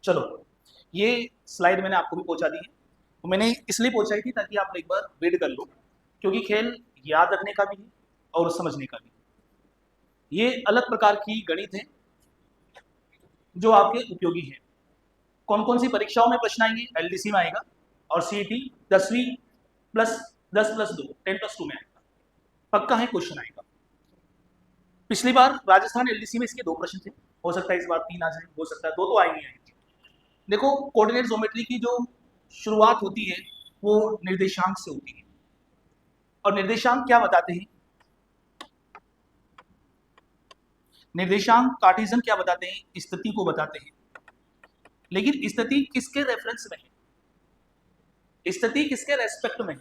चलो, ये स्लाइड मैंने आपको भी पहुंचा दी है। तो मैंने इसलिए पहुंचाई थी ताकि आप एक बार रीड कर लो, क्योंकि खेल याद रखने का भी है और समझने का भी। ये अलग प्रकार की गणित है जो आपके उपयोगी है। कौन कौन सी परीक्षाओं में प्रश्न आएंगे? एलडीसी में आएगा और सीईटी 10वीं प्लस 10+2 10+2 में आएगा, पक्का है क्वेश्चन आएगा। पिछली बार राजस्थान एलडीसी में इसके 2 प्रश्न थे, हो सकता है इस बार 3 आ जाए, हो सकता है 2 तो आएंगे आएंगे। देखो, कोऑर्डिनेट ज्योमेट्री की जो शुरुआत होती है वो निर्देशांक से होती है, और निर्देशांक क्या बताते हैं? निर्देशांक कार्टेशियन क्या बताते हैं? स्थिति को बताते हैं। लेकिन स्थिति किसके रेफरेंस में है? स्थिति किसके रेस्पेक्ट में है?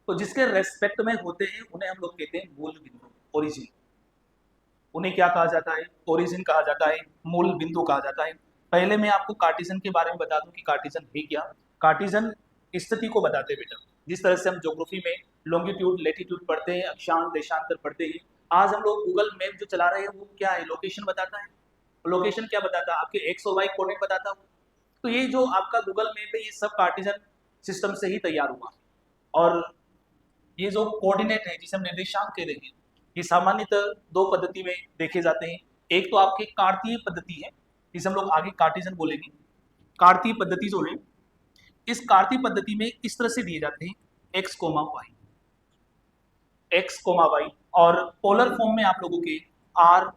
तो जिसके रेस्पेक्ट में होते हैं उन्हें हम लोग कहते हैं मूल बिंदु, ओरिजिन। उन्हें क्या कहा जाता है? ओरिजिन कहा जाता है, मूल बिंदु कहा जाता है। पहले मैं आपको कार्टेशियन के बारे में बता दूं कि कार्टेशियन है क्या। कार्टेशियन स्थिति को बताते हैं बेटा। जिस तरह से हम ज्योग्राफी में लॉन्गिट्यूड लेटीट्यूड पढ़ते हैं, अक्षांश देशांतर पढ़ते हैं, आज हम लोग गूगल मैप जो चला रहे हैं वो क्या है? लोकेशन बताता है। लोकेशन क्या बताता है? आपके एक्स और वाई कोऑर्डिनेट बताता है। तो ये जो आपका गूगल मैप है ये सब कार्टेशियन सिस्टम से ही तैयार हुआ। और ये जो कोऑर्डिनेट है जिसे हम निर्देशांक कहते हैं, ये सामान्यतः 2 पद्धति में देखे जाते हैं। एक तो आपके कार्तीय पद्धति है, जिसे हम लोग आगे कार्टेशियन बोलेंगे। कार्तीय पद्धति जो है, इस कार्तीय पद्धति में इस तरह से दिए जाते हैं x comma y, x comma y, और पोलर फॉर्म में आप लोगों के आर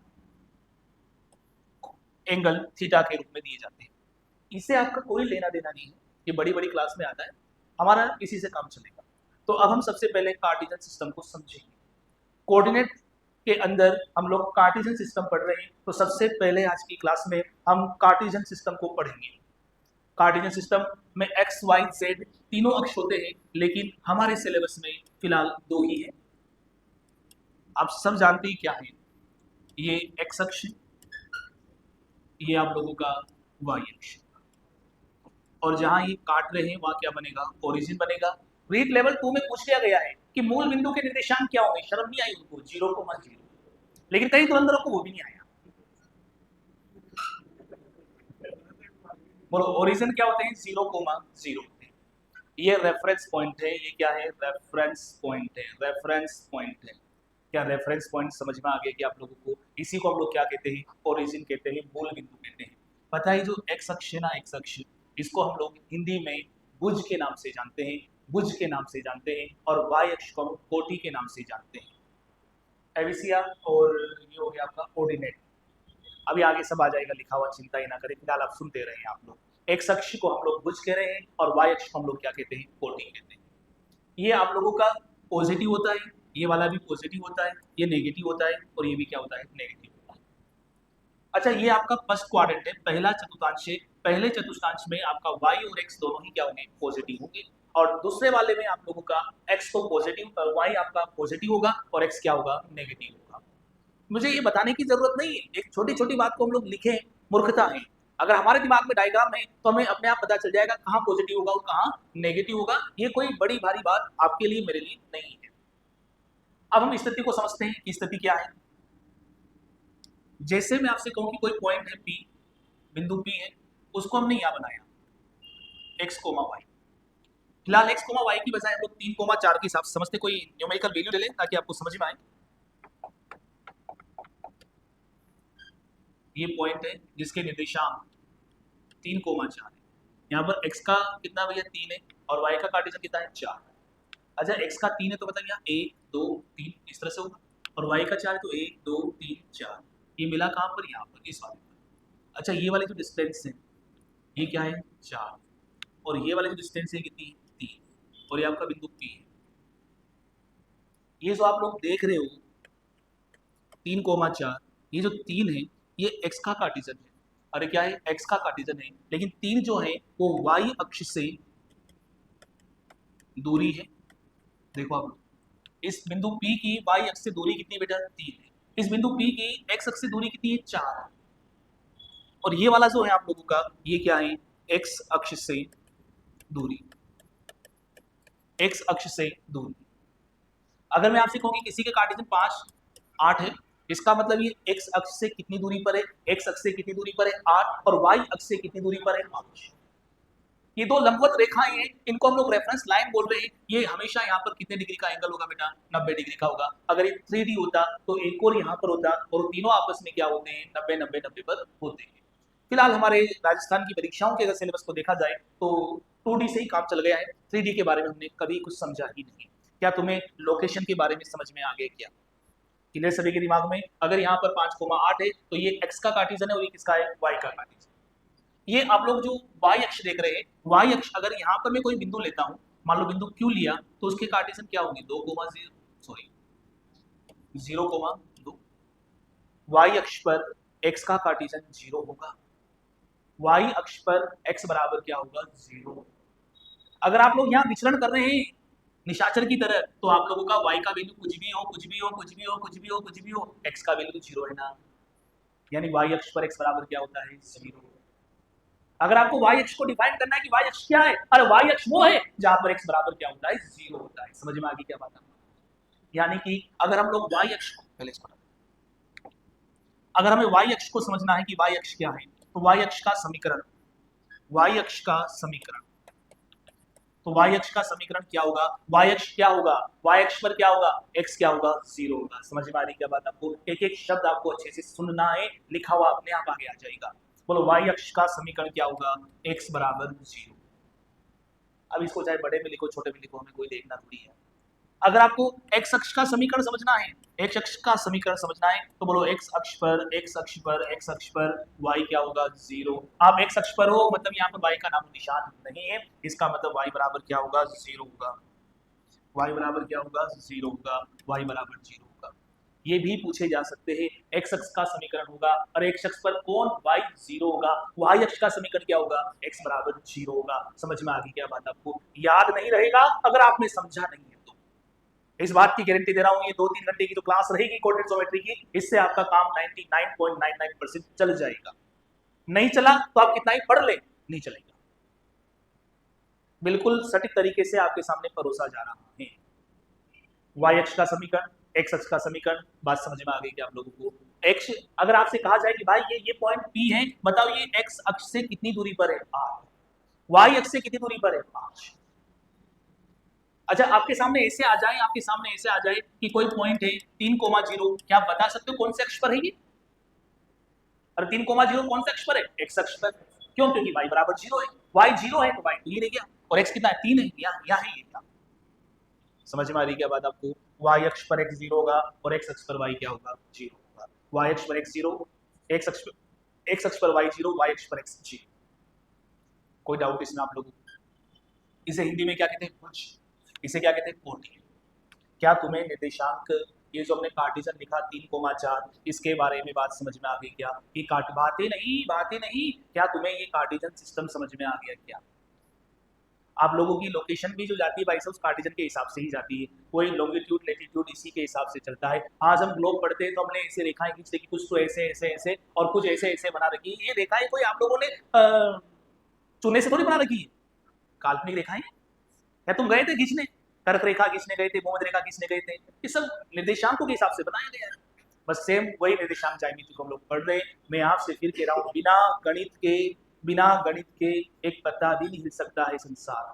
एंगल थीटा के रूप में दिए जाते हैं। इससे आपका कोई लेना देना नहीं है, ये बड़ी बड़ी क्लास में आता है, हमारा इसी से काम चलेगा। तो अब हम सबसे पहले कार्टेशियन सिस्टम को समझेंगे। कोऑर्डिनेट के अंदर हम लोग कार्टेशियन सिस्टम पढ़ रहे हैं, तो सबसे पहले आज की क्लास में हम कार्टेशियन सिस्टम को पढ़ेंगे। कार्टेशियन सिस्टम में एक्स वाई जेड तीनों अक्ष होते हैं, लेकिन हमारे सिलेबस में फिलहाल 2 ही है। आप सब जानते हैं क्या है? ये एक्स अक्ष, ये आप लोगों का वाई अक्ष, और जहां ये काट रहे हैं वहां क्या बनेगा? ओरिजिन बनेगा। रीट लेवल 2 में पूछ लिया गया है कि मूल बिंदु के निर्देशांक क्या होंगे। शर्म नहीं आई उनको? 0,0। लेकिन कई धुरंधरों को वो भी नहीं आया। बोलो, ओरिजिन क्या होते हैं? 0,0। ये रेफरेंस पॉइंट है। ये क्या है? रेफरेंस पॉइंट है। रेफरेंस पॉइंट है। क्या रेफरेंस पॉइंट समझ में आ गया कि आप लोगों को? इसी को हम लोग क्या कहते हैं? ओरिजिन कहते हैं, मूल बिंदु कहते हैं। पता है जो एक्स अक्ष है ना, एक्स अक्ष, इसको हम लोग हिंदी में भुज के नाम से जानते हैं, भुज के नाम से जानते हैं, और वाई अक्ष को हम कोटि के नाम से जानते हैं, एविसिया। और ये हो गया आपका ऑर्डिनेट। अभी आगे सब आ जाएगा लिखा हुआ, चिंता ही ना करें, फिलहाल आप सुनते रहे आप लोग। एक्स अक्ष को हम लोग भुज कह रहे हैं और वाई अक्ष को हम लोग क्या कहते हैं? कोटि कहते हैं। ये आप लोगों का पॉजिटिव होता है, ये वाला भी पॉजिटिव होता है, ये नेगेटिव होता है, और ये भी क्या होता है? नेगेटिव होता है। अच्छा, ये आपका फर्स्ट क्वाड्रेंट है, पहला चतुर्थांश है। पहले चतुर्थांश में आपका वाई और एक्स दोनों ही क्या होंगे? पॉजिटिव होंगे। और दूसरे वाले में आप लोगों का एक्स तो पॉजिटिव, वाई आपका पॉजिटिव होगा और एक्स क्या होगा? नेगेटिव होगा। मुझे ये बताने की जरूरत नहीं है, एक छोटी छोटी बात को हम लोग लिखें, मूर्खता है। अगर हमारे दिमाग में डायग्राम है तो हमें अपने आप पता चल जाएगा कहाँ पॉजिटिव होगा और कहाँ नेगेटिव होगा। ये कोई बड़ी भारी बात आपके लिए मेरे लिए नहीं है। अब हम स्थिति को समझते हैं कि स्थिति क्या है। जैसे मैं आपसे कहूं कि कोई पॉइंट है पी, बिंदु पी है, उसको हमने यहां बनाया एक्स कोमा वाई। फिलहाल एक्स कोमा वाई की बजाय हम लोग 3,4 के हिसाब से समझते। कोई न्यूमेरिकल वैल्यू ले लें ताकि आपको समझ में आए। ये पॉइंट है जिसके निर्देशांक 3,4 है। यहाँ पर x का कितना भैया? 3 है, और y का कार्टेशियन कितना है? 4। अच्छा, x का 3 है तो बताइए 1 2 3 इस तरह से होगा, और y का 4 है तो 1 2 3 4। ये मिला कहाँ पर? यहाँ पर, इस वाले पर। अच्छा, ये वाले जो डिस्टेंस है ये क्या है? 4, और ये वाले जो डिस्टेंस है कितनी? 3, और ये आपका बिंदु P है। ये जो आप लोग देख रहे हो 3,4, ये जो 3 है ये x का कार्टेशियन है। अरे क्या है? x का कार्टेशियन है, लेकिन 3 जो है वो y अक्ष से दूरी है। देखो आप, इस बिंदु P की y अक्ष से दूरी कितनी बेटा? 3 है। इस बिंदु P की x अक्ष से दूरी कितनी है? 4 है। और ये वाला जो है आप लोगों का, ये क्या है? x अक्ष से दूरी, x अक्ष से दूरी। अगर मैं आपसे कहूँ कि किसी के कार्टेशियन 5 8 है, इसका मतलब ये x अक्ष से कितनी दूरी पर है, x अक्ष से कितनी दूरी पर है 8 और y अक्ष से कितनी दूरी पर है 5। ये दो लंबवत रेखाएं हैं, इनको हम लोग रेफरेंस लाइन बोल रहे हैं। ये हमेशा यहाँ पर कितने डिग्री का एंगल होगा बेटा, 90 डिग्री का होगा। अगर ये 3D होता तो एक और यहाँ पर होता और तीनों आपस में क्या होते हैं 90 90 90 पर होते हैं। फिलहाल हमारे राजस्थान की परीक्षाओं के अगर सिलेबस को देखा जाए तो 2D से ही काम चल गया है, 3D के बारे में हमने कभी कुछ समझा ही नहीं। क्या तुम्हें लोकेशन के बारे में समझ में आ गया क्या? क्लियर सभी के दिमाग में? अगर यहाँ पर 5,8 है तो ये x का कार्टेशियन है और ये किसका है, y का कार्टेशियन। ये आप लोग जो y अक्ष देख रहे हैं, y अक्ष अगर यहाँ पर मैं कोई बिंदु लेता हूँ, मान लो बिंदु Q लिया तो उसके कार्टेशियन क्या होंगे 0,2। y अक्ष पर x का कार्टेशियन 0 होगा, y अक्ष पर x बराबर क्या होगा 0। अगर आप लोग यहाँ विचरण कर रहे हैं निशाचर की तरह तो आप लोगों का y का वैल्यू कुछ भी हो कुछ भी हो कुछ भी हो कुछ भी हो कुछ भी हो, x का वैल्यू 0 है ना, यानी y अक्ष पर x बराबर क्या होता है 0। अगर आपको y अक्ष को डिफाइन करना है कि y अक्ष क्या है, अरे y अक्ष वो है जहां पर x बराबर क्या होता है 0 होता है। समझ में आ गई क्या बात है? यानी कि अगर हम लोग y अक्ष को पहले अगर हमें y अक्ष को समझना है कि y अक्ष क्या है तो y अक्ष का समीकरण तो y अक्ष का समीकरण क्या होगा, y अक्ष क्या होगा, y अक्ष पर क्या होगा x क्या होगा 0 होगा। समझ में आ रही क्या बात? आपको एक एक शब्द आपको अच्छे से सुनना है, लिखा हुआ अपने आप आगे आ जाएगा। बोलो y अक्ष का समीकरण क्या होगा, x बराबर 0। अब इसको चाहे बड़े में लिखो छोटे में लिखो, हमें कोई देखना थोड़ी है। अगर आपको x अक्ष का समीकरण समझना है, x अक्ष का समीकरण समझना है तो बोलो x अक्ष पर y क्या होगा 0। आप x अक्ष पर हो मतलब यहाँ पर y का नाम निशान नहीं है, इसका मतलब y बराबर क्या होगा 0 होगा, y बराबर क्या होगा 0 होगा, y बराबर 0 होगा। ये भी पूछे जा सकते हैं, x अक्ष का समीकरण होगा और x अक्ष पर कौन y 0 होगा, y अक्ष का समीकरण क्या होगा x बराबर 0 होगा। समझ में आ गई क्या बात? आपको याद नहीं रहेगा अगर आपने समझा नहीं है तो। इस बात की गारंटी दे रहा हूं, ये 2-3 घंटे की जो क्लास रहेगी कोऑर्डिनेट ज्योमेट्री की, इससे आपका काम 99.99% चल जाएगा। नहीं चला तो आप कितना ही पढ़ ले, नहीं चलेगा। बिल्कुल सटीक तरीके से आपके सामने परोसा जा रहा है। y अक्ष का समीकरण, x अक्ष का समीकरण, बात समझ में आ गई क्या आप लोगों को? x अगर आपसे कहा जाए कि भाई ये पॉइंट P है, बताओ ये x अक्ष से कितनी दूरी पर है 8, y अक्ष से कितनी दूरी पर है 5। अच्छा आपके सामने ऐसे आ जाए कि कोई पॉइंट है 3,0, क्या आप बता सकते हो कौन से अक्ष पर है ये? अरे 3,0 कौन से अक्ष पर है? x अक्ष पर। क्यों? क्योंकि y बराबर 0 है, y 0 है तो y 2 ही रह गया और x कितना है 3 है, यहाँ है ये। समझ में आ रही क्या बात आपको? y अक्ष पर x 0 होगा और x अक्ष पर y क्या होगा 0 होगा। y अक्ष पर x 0, x अक्ष पर y 0, y अक्ष पर x 0। कोई डाउट इसमें आप लोगों को? इसे हिंदी में क्या कहते हैं? भुज। इसे क्या कहते हैं? कोटि। क्या तुम्हें निर्देशांक, ये जो हमने कार्टेशियन लिखा 3,4, इसके बारे में बात समझ में आ गई क्या? ये बातें नहीं, क्या तुम्हें ये कार्टेशियन सिस्टम समझ में आ गया क्या? आप लोगों की लोकेशन भी जो जाती है भाई साहब उस कार्टेशियन के हिसाब से ही जाती है, कोई लॉन्गिट्यूड लेटीट्यूड इसी के हिसाब से चलता है। आज हम ग्लोब पढ़ते हैं तो हमने ऐसे रेखाएं खींचते कि कुछ तो ऐसे ऐसे ऐसे और कुछ ऐसे ऐसे बना रखी है। ये रेखाएं कोई आप लोगों ने चुने से थोड़ी बना रखी है, काल्पनिक रेखाएं। या तुम गए थे खींचने, कर्क रेखा खींचने गए थे, भूमध्य रेखा खींचने गए थे, ये सब निर्देशांकों के हिसाब से बनाया गया है। बस सेम वही निर्देशांक ज्यामिति को हम लोग पढ़ रहे हैं। मैं आपसे फिर कह रहा हूँ, बिना गणित के एक पत्ता भी नहीं हिल सकता है संसार,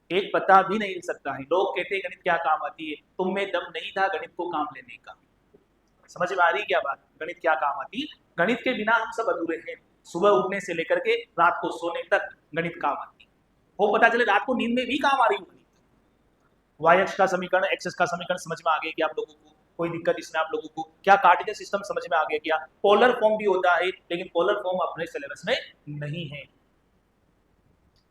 एक पत्ता भी नहीं हिल सकता है। लोग कहते हैं गणित क्या काम आती है, तुम में दम नहीं था गणित को काम लेने का। समझ में आ रही क्या बात? गणित क्या काम आती है? गणित के बिना हम सब अधूरे हैं। सुबह उठने से लेकर के रात को सोने तक गणित काम आती है। वो पता चले रात को नींद में भी काम आ रही होगी। y अक्ष का समीकरण, x अक्ष का समीकरण समझ में आ गया कि आप लोगों को? कोई दिक्कत इसमें आप लोगों को? क्या कार्टेशियन सिस्टम समझ में आ गया क्या? पोलर फॉर्म भी होता है लेकिन पोलर फॉर्म अपने सिलेबस में नहीं है।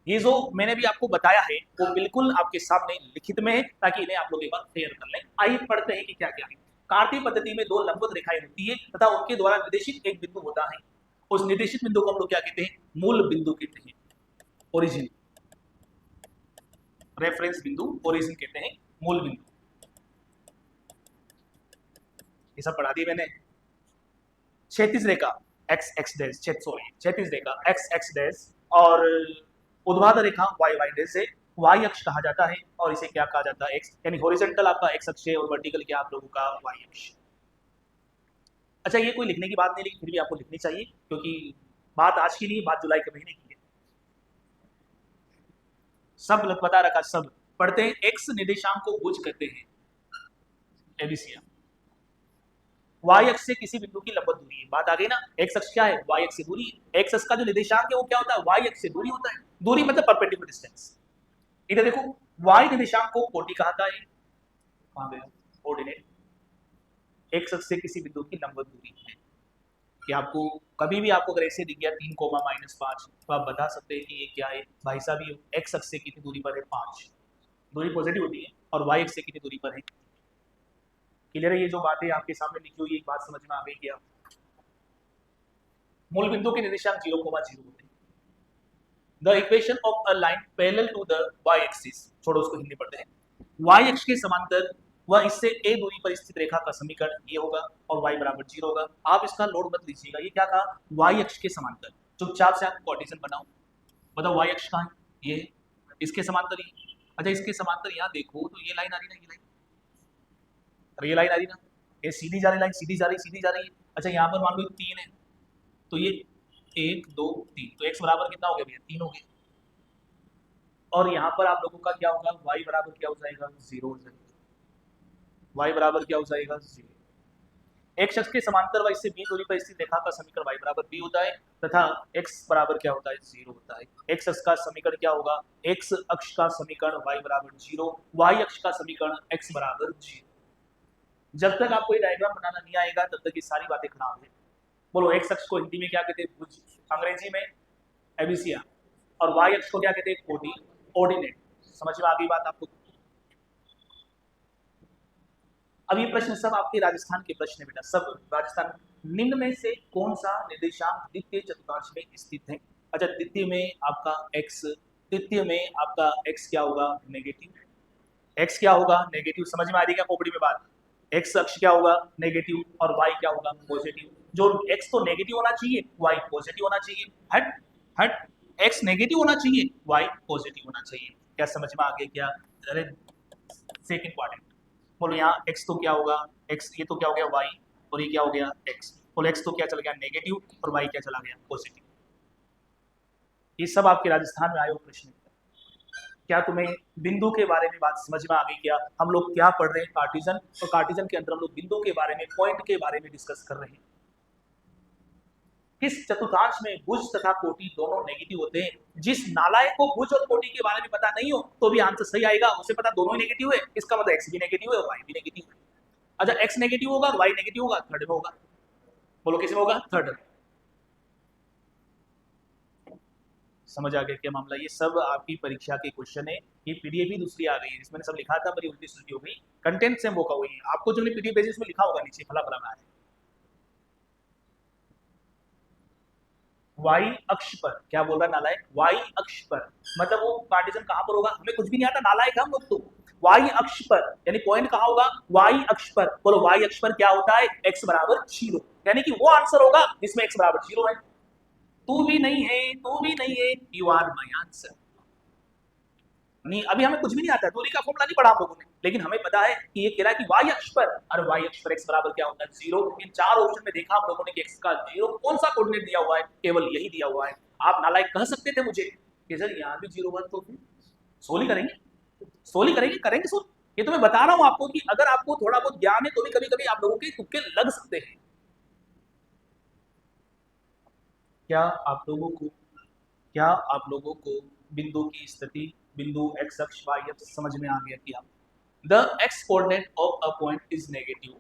ये जो मैंने भी आपको बताया है वो बिल्कुल आपके सामने लिखित में है ताकि इन्हें आप लोग एक बार क्लियर कर लें। आइए पढ़ते हैं कि क्या क्या है। कार्तीय पद्धति में दो लंबवत रेखाएं होती है तथा उनके द्वारा निर्देशित एक बिंदु होता है। उस निर्देशित बिंदु को हम लोग क्या कहते हैं? मूल बिंदु कहते हैं, ओरिजिन। रेफरेंस बिंदु, ओरिजिन कहते हैं, मूल बिंदु। ये सब पढ़ा दिया मैंने। क्षैतिज रेखा क्षैतिज रेखा x डैश और ऊर्ध्वाधर रेखा y डैश से y अक्ष कहा जाता है और इसे क्या कहा जाता है? x, यानी हॉरिजॉन्टल आपका x अक्ष है और वर्टिकल क्या आप लोगों का y अक्ष। अच्छा ये कोई लिखने की बात नहीं, लेकिन फिर भी आपको लिखनी चाहिए क्योंकि बात आज की नहीं, बात जुलाई के महीने की है। सब बता रखा, सब पढ़ते हैं। एक्स निर्देशांक को भुज कहते हैं, एबीसी। वाई अक्ष से किसी बिंदु की लंबवत दूरी है, बात आ गई ना। एक्स अक्ष क्या है, वाई अक्ष से दूरी है। एक्स अक्ष का जो निर्देशांक है वो क्या होता है, वाई अक्ष से दूरी होता है। दूरी मतलब परपेंडिकुलर डिस्टेंस। इधर देखो, वाई निर्देशांक को कोटि कहता है, कहां गया कोऑर्डिनेट। एक्स अक्ष से किसी बिंदु की लंबवत दूरी है कि आपको कभी भी आपको अगर ऐसे दिख गया 3,-5 तो आप बता सकते हैं कि ये क्या है भाई साहब, ये एक्स अक्ष से कितनी दूरी पर है, 5। दूरी पॉजिटिव होती है, और वाई अक्ष से कितनी दूरी पर है। क्लियर है, ये जो बातें आपके सामने लिखी हुई, एक बात समझ में आ गई क्या। मूल बिंदु के निर्देशांक 0,0 होते हैं। The equation of a line parallel to the y axis, छोड़ो उसको, हिंदी पढ़ते हैं। वाई अक्ष के समांतर वह इससे ए दूरी पर स्थित रेखा का समीकरण ये होगा, और y बराबर 0 होगा। आप इसका लोड मत लीजिएगा, ये क्या कहा, y अक्ष के समांतर। चुपचाप से आप कार्टेशियन बनाओ, बताओ y अक्ष कहाँ है, ये इसके समांतर ही। अच्छा इसके समांतर यहाँ देखो तो ये लाइन आ रही ना, ये लाइन, और ये लाइन आ रही ना, ये सीधी जा रही लाइन, सीधी जा रही, सीधी जा रही है। अच्छा यहाँ पर मान लो 3 है, तो ये 1 2 3, तो x बराबर कितना हो गया भैया, 3 हो गया। और यहाँ पर आप लोगों का क्या होगा, y बराबर क्या हो जाएगा, 0 हो जाएगा। y बराबर क्या हो जाएगा, 0। एक्स अक्ष के समांतर व इससे b दूरी पर स्थित रेखा का समीकरण y बराबर b होता है, तथा x बराबर क्या होता है, 0 होता है। x अक्ष का समीकरण क्या होगा, x अक्ष का समीकरण y बराबर 0, y अक्ष का समीकरण x बराबर 0। जब तक आपको ये डायग्राम बनाना नहीं आएगा तब तक ये सारी बातें खराब है। बोलो, एक्स अक्ष को हिंदी में क्या कहते हैं, भुज, अंग्रेजी में एबिसिया, और y अक्ष को क्या कहते हैं, कोटि, ऑर्डिनेट। समझ में आ गई बात आपको। अब ये प्रश्न सब आपके राजस्थान के प्रश्न है बेटा, सब राजस्थान। निम्न में से कौन सा निर्देशांक द्वितीय चतुर्थांश में स्थित है। अच्छा द्वितीय में आपका x, तृतीय में आपका x क्या होगा, नेगेटिव। x क्या होगा, नेगेटिव। समझ में आ रही है क्या खोपड़ी में बात। x अक्ष क्या होगा, नेगेटिव, और y क्या होगा, पॉजिटिव। जो x तो नेगेटिव होना चाहिए, y पॉजिटिव होना चाहिए। हट हट, x नेगेटिव होना चाहिए, y पॉजिटिव होना चाहिए। क्या समझ में आ गया क्या। अरे सेकंड क्वाड्रेंट, बोलो यहाँ x तो क्या होगा, x ये तो क्या हो गया y, और ये क्या हो गया x। बोलो x तो क्या चला गया, नेगेटिव, और y क्या चला गया, पॉजिटिव। ये सब आपके राजस्थान में आए हुए प्रश्न। क्या तुम्हें बिंदु के बारे में बात समझ में आ गई क्या। हम लोग क्या पढ़ रहे हैं, कार्टिजन, और कार्टिजन के अंदर हम लोग बिंदु के बारे में, पॉइंट के बारे में डिस्कस कर रहे हैं। किस चतुर्थांश में भुज तथा कोटि दोनों नेगेटिव होते हैं। जिस नालायक को भुज और कोटि के बारे में पता नहीं हो तो भी आंसर सही आएगा, उसे पता दोनों ही नेगेटिव है, इसका मतलब एक्स भी नेगेटिव है और वाई भी नेगेटिव है। अच्छा एक्स नेगेटिव होगा और वाई नेगेटिव होगा, थर्ड में होगा। बोलो किस में होगा, थर्ड। समझ आ गया क्या मामला। ये सब आपकी परीक्षा के क्वेश्चन है। ये पीडीएफ भी दूसरी आ गई है जिसमें सब लिखा था, मेरी उल्टी सुल्टी हो गई। कंटेंट सेम वो का हुई है, आपको जो पीडीएफ भेजी उसमें लिखा होगा नीचे फला फला में आया। वाई अक्ष पर क्या बोल रहा है नालायक, वाई अक्ष पर मतलब वो कार्टेशियन कहां पर होगा, हमें कुछ भी नहीं आता, नालायक हम लोग तो। वाई अक्ष पर यानी पॉइंट कहां होगा, वाई अक्ष पर। बोलो वाई अक्ष पर क्या होता है, x बराबर 0, यानी कि वो आंसर होगा जिसमें x बराबर 0 है। तू भी नहीं है, तू भी नहीं है, यू आर माय आंसर। नहीं अभी हमें कुछ भी नहीं आता, दूरी का फॉर्मूला नहीं पढ़ा हम लोगों ने, लेकिन हमें पता है कि ये कह रहा है कि वाई अक्ष पर, और वाई अक्ष पर x बराबर क्या होता है, 0। इन चार ऑप्शन में देखा हम लोगों ने कि x का 0 कौन सा कोऑर्डिनेट दिया हुआ है, केवल यही दिया हुआ है। आप नालायक कह सकते थे मुझे कि सर यहाँ भी 0 1 तो सोली करेंगे, सोली करेंगे, करेंगे सोल। ये तो मैं बता रहा हूँ आपको कि अगर आपको थोड़ा बहुत ज्ञान है तो भी कभी कभी आप लोगों के तुक्के लग सकते हैं। क्या आप लोगों को, क्या आप लोगों को बिंदु की स्थिति, बिंदु x अक्ष y अक्ष समझ में आ गया क्या। The x coordinate of a point is negative.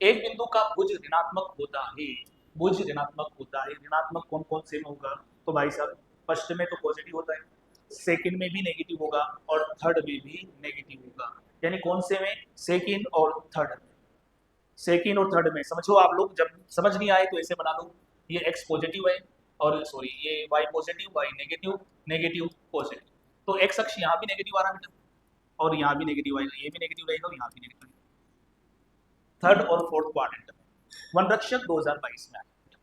एक बिंदु का भुज ऋणात्मक होता है, भुज ऋणात्मक होता है। ऋणात्मक कौन कौन से में होगा, तो भाई साहब फर्स्ट में तो पॉजिटिव होता है, सेकंड में भी नेगेटिव होगा, और थर्ड में भी नेगेटिव होगा। यानी कौन से में, सेकंड और थर्ड में। सेकंड और थर्ड में समझो आप लोग, जब समझ नहीं आए तो ऐसे बना लो, ये x पॉजिटिव है, और सॉरी ये y positive, y negative, negative positive. तो x अक्ष यहाँ भी नेगेटिव आ रहा है बेटा, और यहाँ भी नेगेटिव आएगा, ये भी नेगेटिव रहेगा और यहाँ भी नेगेटिव। थर्ड और फोर्थ क्वाड्रेंट में वनरक्षक 2022 में आया।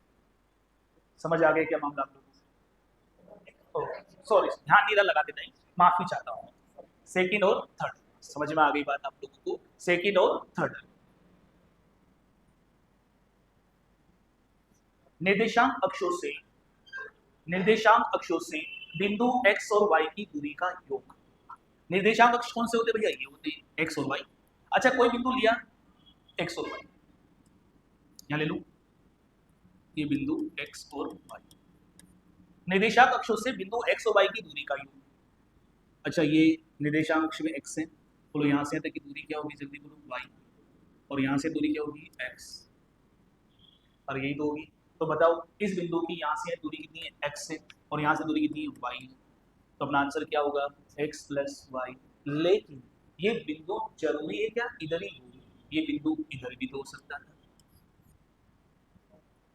समझ आ गया क्या मामला आप लोगों को। सॉरी ध्यान नहीं लगा देना, माफी चाहता हूँ। सेकंड और थर्ड समझ में आ गई बात आप लोगों को, सेकंड और थर्ड। निर्देशांक अक्षों से बिंदु x और y की दूरी का योग। निर्देशांक अक्ष कौन से होते भैया? ये होते हैं x और y। अच्छा, कोई बिंदु लिया x और y, यहां ले लो ये बिंदु x और y, निर्देशांक अक्षों से बिंदु x और y की दूरी का योग। अच्छा, ये निर्देशांक अक्ष में x है, बोलो यहां से तक की दूरी क्या होगी? जल्दी बोलो y, और यहां से दूरी क्या होगी? x, और यही तो होगी। तो बताओ इस बिंदु की यहाँ से दूरी कितनी है? x है, और यहाँ से दूरी कितनी है? y है। तो अपना आंसर क्या होगा? x plus y. लेकिन ये बिंदु जरूरी है क्या इधर ही हो? ये बिंदु इधर भी तो हो सकता था,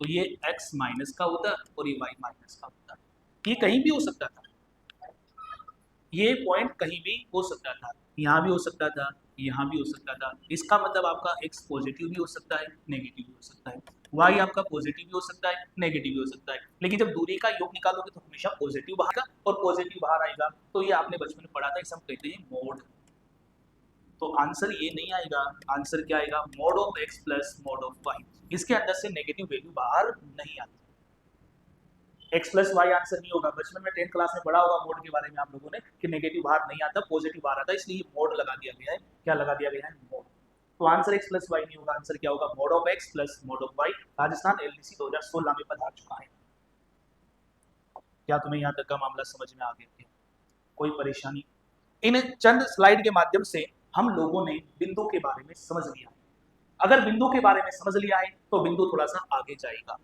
तो ये x माइनस का होता और ये y माइनस का होता, ये कहीं भी हो सकता था, ये पॉइंट कहीं भी हो सकता था, यहाँ भी हो सकता था, यहाँ भी हो सकता था। इसका मतलब आपका x पॉजिटिव भी हो सकता है, नेगेटिव भी हो सकता है, y आपका पॉजिटिव भी हो सकता है, नेगेटिव भी हो सकता है। लेकिन जब दूरी का योग निकालोगे तो हमेशा पॉजिटिव बाहर और पॉजिटिव बाहर आएगा। तो ये आपने बचपन में पढ़ा था, इसे हम कहते हैं मोड। तो आंसर ये नहीं आएगा, आंसर क्या आएगा? Mode of x plus mode of y। इसके अंदर से नेगेटिव वैल्यू बाहर नहीं आती। x प्लस वाई आंसर नहीं होगा। बचपन में 10th क्लास में पढ़ा होगा मोड के बारे में आप लोगों ने कि नेगेटिव बाहर नहीं आता, पॉजिटिव बाहर आता है, इसलिए मोड लगा दिया गया है। क्या लगा दिया गया है? मोड। तो आंसर x प्लस वाई नहीं होगा, आंसर क्या होगा? Mode of x plus mode of y। Rajasthan LDC 2016 में पधार चुका है। क्या तुम्हें यहाँ तक का मामला समझ में आ गया? कोई परेशानी? इन चंद स्लाइड के माध्यम से हम लोगों ने बिंदु के बारे में समझ लिया। अगर बिंदु के बारे में समझ लिया है तो बिंदु थोड़ा सा आगे जाएगा।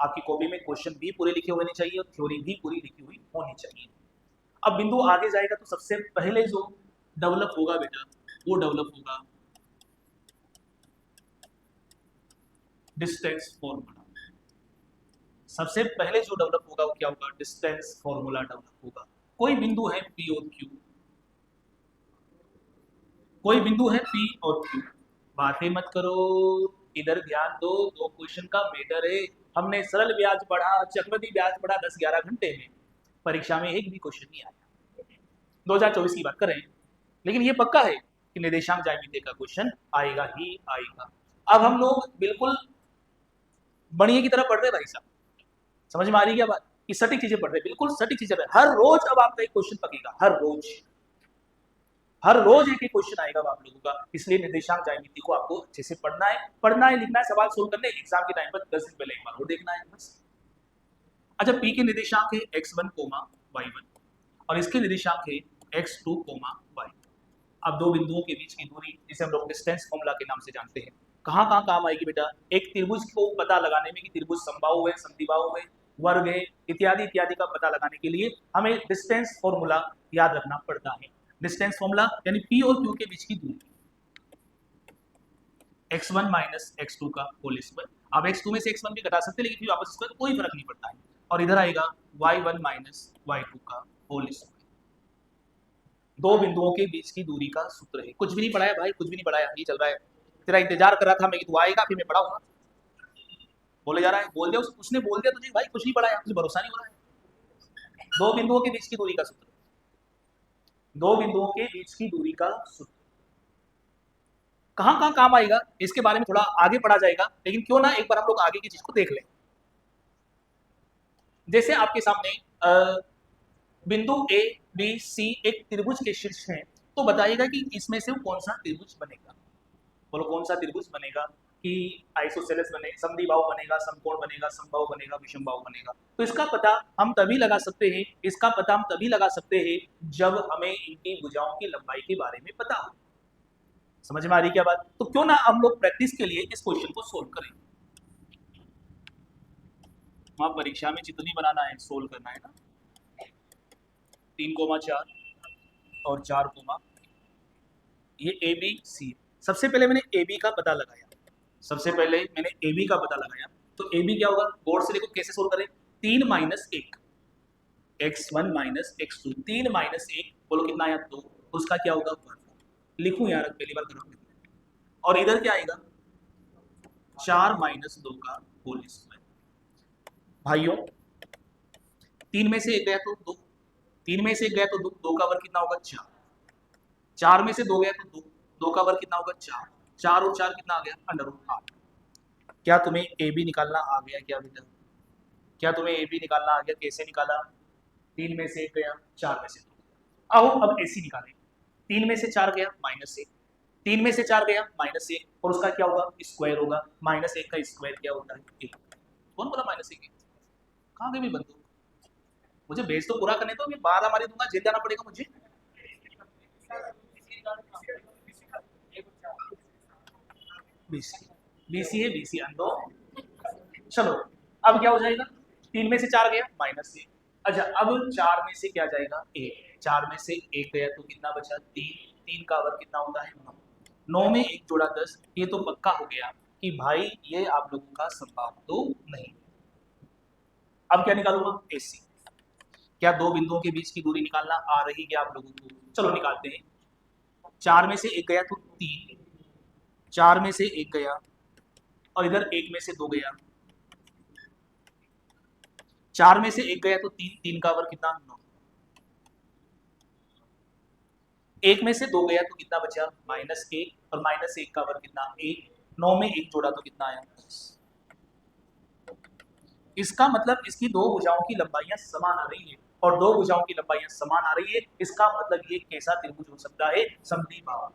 आपकी कॉपी में क्वेश्चन भी पूरे लिखे होने चाहिए और थ्योरी भी पूरी लिखी हुई होनी चाहिए। अब बिंदु आगे जाएगा तो सबसे पहले जो डेवलप होगा बेटा, वो डेवलप होगा डिस्टेंस फॉर्मूला। सबसे पहले जो डेवलप होगा वो क्या होगा? डिस्टेंस फॉर्मूला डेवलप होगा। कोई बिंदु है P और Q, कोई बिंदु है P और Q, बातें मत करो, इधर ध्यान दो। दो क्वेश्चन का मैटर है। हमने सरल ब्याज पढ़ा, चक्रवृद्धि ब्याज पढ़ा 10-11 घंटे में, परीक्षा में एक भी क्वेश्चन नहीं आया। 2024 की बात करें, लेकिन ये पक्का है कि निर्देशांक ज्यामिति का क्वेश्चन आएगा ही आएगा। अब हम लोग बिल्कुल बढ़िया की तरह पढ़ रहे भाई साहब, समझ में आ रही क्या बात? कि सटीक चीजें पढ़ रहे, बिल्कुल सटीक चीजें पढ़ रहे। हर रोज अब आपका एक क्वेश्चन पकेगा, हर रोज एक क्वेश्चन आएगा आप लोगों का। इसलिए निर्देशांक ज्यामिति को आपको अच्छे से पढ़ना है, लिखना है, सवाल सोल्व करने, एग्जाम के टाइम पर 10 दिन पहले एक बार और देखना है बस। अच्छा, P के निर्देशांक है x1, y1 और इसके निर्देशांक है x2, y। अब दो बिंदुओं के बीच की दूरी, जिसे हम लोग डिस्टेंस फॉर्मूला के नाम से जानते हैं, कहाँ कहाँ काम आएगी बेटा? एक त्रिभुज को पता लगाने में कि त्रिभुज समबाहु है, समद्विबाहु है, वर्ग है, इत्यादि इत्यादि का पता लगाने के लिए हमें डिस्टेंस फॉर्मूला याद रखना पड़ता है। डिस्टेंस फॉर्मूला यानी P और Q के बीच की दूरी, x1 माइनस x2 का होल स्क्वायर। अब x2 में से x1 भी घटा सकते हैं, लेकिन फिर वापस स्क्वायर कोई फर्क नहीं पड़ता है। और इधर आएगा y1 माइनस y2 का होल स्क्वायर। दो बिंदुओं के बीच की दूरी का सूत्र है। कुछ भी नहीं पढ़ाया भाई, कुछ भी नहीं पढ़ाया, ये चल रहा है। तेरा इंतजार कर रहा था मैं कि तू आएगा फिर मैं पढ़ाऊंगा। बोले जा रहा है, बोल दिया, उसने बोल दिया तुझे भाई कुछ नहीं पढ़ाया, तुझे भरोसा नहीं हो रहा है। दो बिंदुओं के बीच की दूरी का सूत्र, दो बिंदुओं के बीच की दूरी का सूत्र कहाँ कहाँ काम आएगा इसके बारे में थोड़ा आगे पढ़ा जाएगा, लेकिन क्यों ना एक बार हम लोग आगे की चीज को देख लें। जैसे आपके सामने बिंदु ए बी सी एक त्रिभुज के शीर्ष हैं, तो बताइएगा कि इसमें से कौन सा त्रिभुज बनेगा। बोलो कौन सा त्रिभुज बनेगा? कि आइसोसेलेस बने, समद्विबाहु बनेगा, समकोण बनेगा, समबाहु बनेगा, विषमबाहु बनेगा। तो इसका पता हम तभी लगा सकते हैं, इसका पता हम तभी लगा सकते हैं जब हमें इनकी भुजाओं की लंबाई के बारे में पता हो। समझ में आ रही क्या बात? तो क्यों ना हम लोग प्रैक्टिस के लिए इस क्वेश्चन को सोल्व करें। वहां परीक्षा में जितनी बनाना है सोल्व करना है ना, 3,4 और 4, ये ए बी सी। सबसे पहले मैंने ए बी का पता लगाया, सबसे पहले मैंने ए बी का पता लगाया। तो ए बी क्या होगा? बोर्ड से देखो कैसे सोल्व करें। 3 minus 1, x1 minus x2, 3 minus 1 बोलो कितना आया? 2। उसका क्या होगा? लिखूं यार, पहली बार कर रहा हूं। और इधर क्या आएगा? 4 माइनस 2 का होल स्क्वायर। भाइयों 3 में से 1 गया तो 2, 3 में से 1 गया तो 2, 2 का वर्ग कितना होगा? 4, 4 में से 2 गया तो 2, 2 का वर्ग कितना होगा? 4, 4 और 4 कितना आ गया? √8। क्या तुम्हें ए बी निकालना आ गया क्या बेटा? क्या तुम्हें ए बी निकालना आ गया? कैसे निकाला? 3 में से 1 गया, 4 में से 2 गया। आओ अब ऐसी निकालें। 3 में से 4 गया -1, 3 में से 4 गया -1, और उसका क्या होगा? स्क्वायर होगा। -1 का स्क्वायर क्या होता है? 1। कौन बोला -1? कहाँ गए भी बंदूक? मुझे बेस तो पूरा करने दो, मैं 12 मारी दूंगा, जेल जाना पड़ेगा मुझे। बीसी है, बीसी अंदो। चलो अब क्या हो जाएगा? 3 में से 4 गया -1। अच्छा अब 4 में से क्या जाएगा? 1। 4 में से 1 गया तो कितना बचा? 3। 3 का वर्ग कितना होता है? 9। 9 में 1 जोड़ा 10। ये तो पक्का हो गया कि भाई ये आप लोगों का संभाव तो नहीं। अब क्या निकालूंगा? एसी। क्या दो बिंदुओं के बीच की दूरी निकालना आ रही है आप लोगों को? चलो निकालते हैं। 4 में से 1 गया तो 3, 4 में से 1 गया और इधर 1 में से 2 गया। 4 में से 1 गया तो 3, 3 का वर्ग कितना? 9। 1 में से 2 गया तो कितना बचा? -1, और -1 का वर्ग कितना? 1। 9 में 1 जोड़ा तो कितना आया? 10। इसका मतलब इसकी दो भुजाओं की लंबाइयां समान आ रही है, और दो भुजाओं की लंबाइयां समान आ रही है, इसका मतलब ये कैसा त्रिभुज हो सकता है? समद्विबाहु।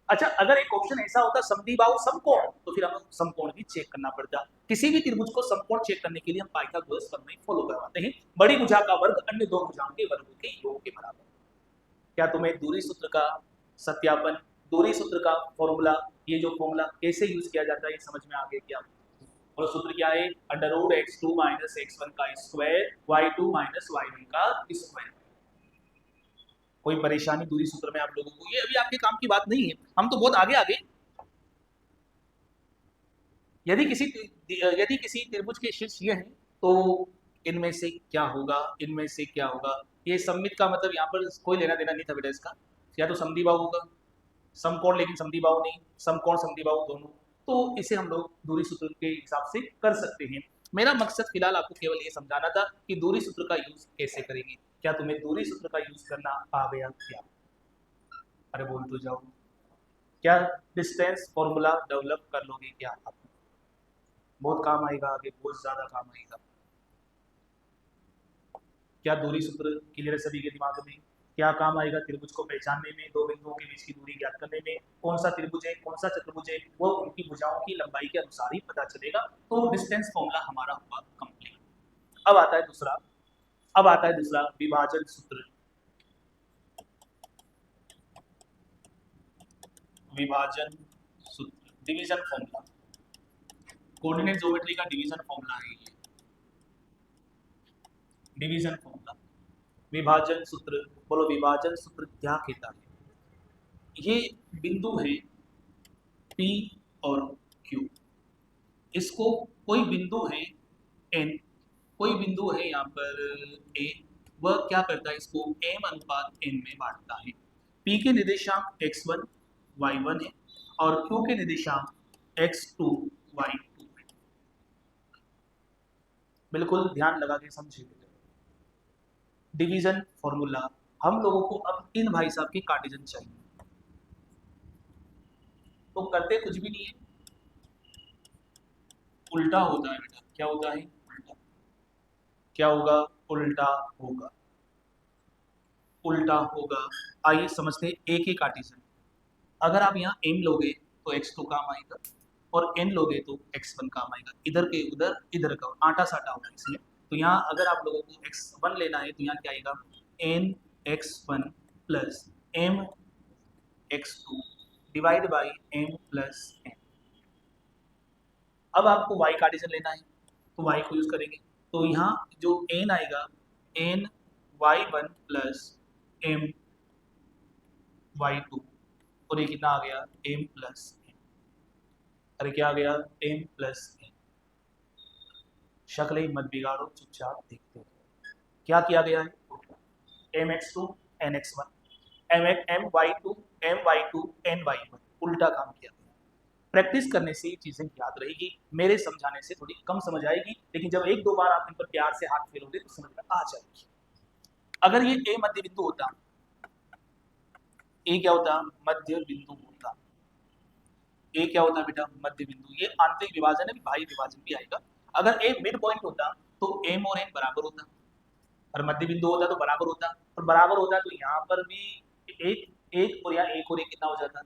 अच्छा अगर एक ऑप्शन ऐसा होता समद्विबाहु समकोण, तो फिर हमें समकोण भी चेक करना पड़ता। किसी भी त्रिभुज को समकोण चेक करने के लिए हम पाइथागोरस प्रमेय फॉलो करवाते हैं। बड़ी भुजा का वर्ग अन्य दो भुजाओं के वर्गों के योग के बराबर। क्या तुम्हें दूरी सूत्र का सत्यापन, दूरी सूत्र का फॉर्मूला, ये जो फॉर्मूला कैसे यूज किया जाता है ये समझ में आ गया क्या? और सूत्र क्या है? √x2 - x1 का स्क्वायर, y2 - y1 का स्क्वायर। कोई परेशानी दूरी सूत्र में आप लोगों को? ये अभी आपके काम की बात नहीं है, हम तो बहुत आगे आगे। यदि किसी त्रिभुज के शीर्ष ये हैं तो इनमें से क्या होगा, इनमें से क्या होगा? ये सममित का मतलब यहाँ पर कोई लेना देना नहीं था बेटा इसका। या तो समद्विबाहु होगा, समकोण लेकिन समद्विबाहु नहीं, समकोण समद्विबाहु दोनों। तो इसे हम लोग दूरी सूत्र के हिसाब से कर सकते हैं। मेरा मकसद फिलहाल आपको केवल ये समझाना था कि दूरी सूत्र का यूज कैसे करेंगे। क्या तुम्हें दूरी सूत्र का यूज करना आ गया क्या? अरे बोल तो जाओ। क्या डिस्टेंस फॉर्मूला डेवलप कर लोगे क्या आप? बहुत काम आएगा आगे, बहुत ज्यादा काम आएगा। क्या दूरी सूत्र क्लियर है सभी के दिमाग में? क्या काम आएगा त्रिभुज को पहचानने में, दो बिंदुओं के बीच की दूरी ज्ञात करने में? कौन सा त्रिभुज है, कौन सा चतुर्भुज है, वो उनकी भुजाओं की लंबाई के अनुसार ही पता चलेगा। तो डिस्टेंस फॉर्मूला हमारा हुआ कंप्लीट। अब आता है दूसरा, विभाजन सूत्र। विभाजन सूत्र, डिवीजन फॉर्मूला, कोऑर्डिनेट ज्योमेट्री का डिवीजन फॉर्मूला है ये। डिवीजन फॉर्मूला, विभाजन सूत्र। बोलो विभाजन सूत्र क्या कहता है? ये बिंदु है P और Q, इसको कोई बिंदु है N, कोई बिंदु है यहाँ पर A, वह क्या करता है? इसको m/n में बांटता है। P के निर्देशांक x1 y1 है और Q के निर्देशांक x2 y2 है। बिल्कुल ध्यान लगा के समझिए। डिवीजन फॉर्मूला, हम लोगों को अब इन भाई साहब के कार्टेजन चाहिए, तो करते कुछ भी नहीं है, उल्टा होता है बेटा। क्या होता है? उल्टा। क्या होगा? उल्टा होगा, उल्टा होगा। आइए समझते हैं एक ही कार्टेजन। अगर आप यहाँ m लोगे तो x2 काम आएगा, और n लोगे तो x1 काम आएगा। इधर के उधर, इधर का आटा साटा होगा इसमें। तो यहाँ अगर आप लोगों को x1 लेना है तो यहाँ क्या आएगा? n x1 plus m x2 divide by m plus n। अब आपको y कार्टेजन लेना है तो y को यूज करेंगे। तो यहाँ जो n आएगा, n y1 plus m y2, और ये कितना आ गया? m plus n। अरे क्या आ गया? m plus n। शक्ल ही मत बिगाड़ो, चुपचाप देखते हो क्या किया गया है। mx2 nx1 my2 my2 ny1, उल्टा काम किया गया। प्रैक्टिस करने से ये चीजें याद रहेगी, मेरे समझाने से थोड़ी कम समझ आएगी, लेकिन जब एक दो बार आप इन पर प्यार से हाथ फेरोगे तो समझ में आ जाएगी। अगर ये a मध्य बिंदु होता, ए क्या होता? मध्य बिंदु होता। ए क्या होता बेटा? मध्य बिंदु। ये आंतरिक विभाजन है, बाह्य विभाजन भी आएगा। अगर ए मिड पॉइंट होता तो एम और एन बराबर होता, और मध्य बिंदु होता तो बराबर होता, और बराबर होता तो यहाँ पर भी एक एक और या एक और एक कितना हो जाता।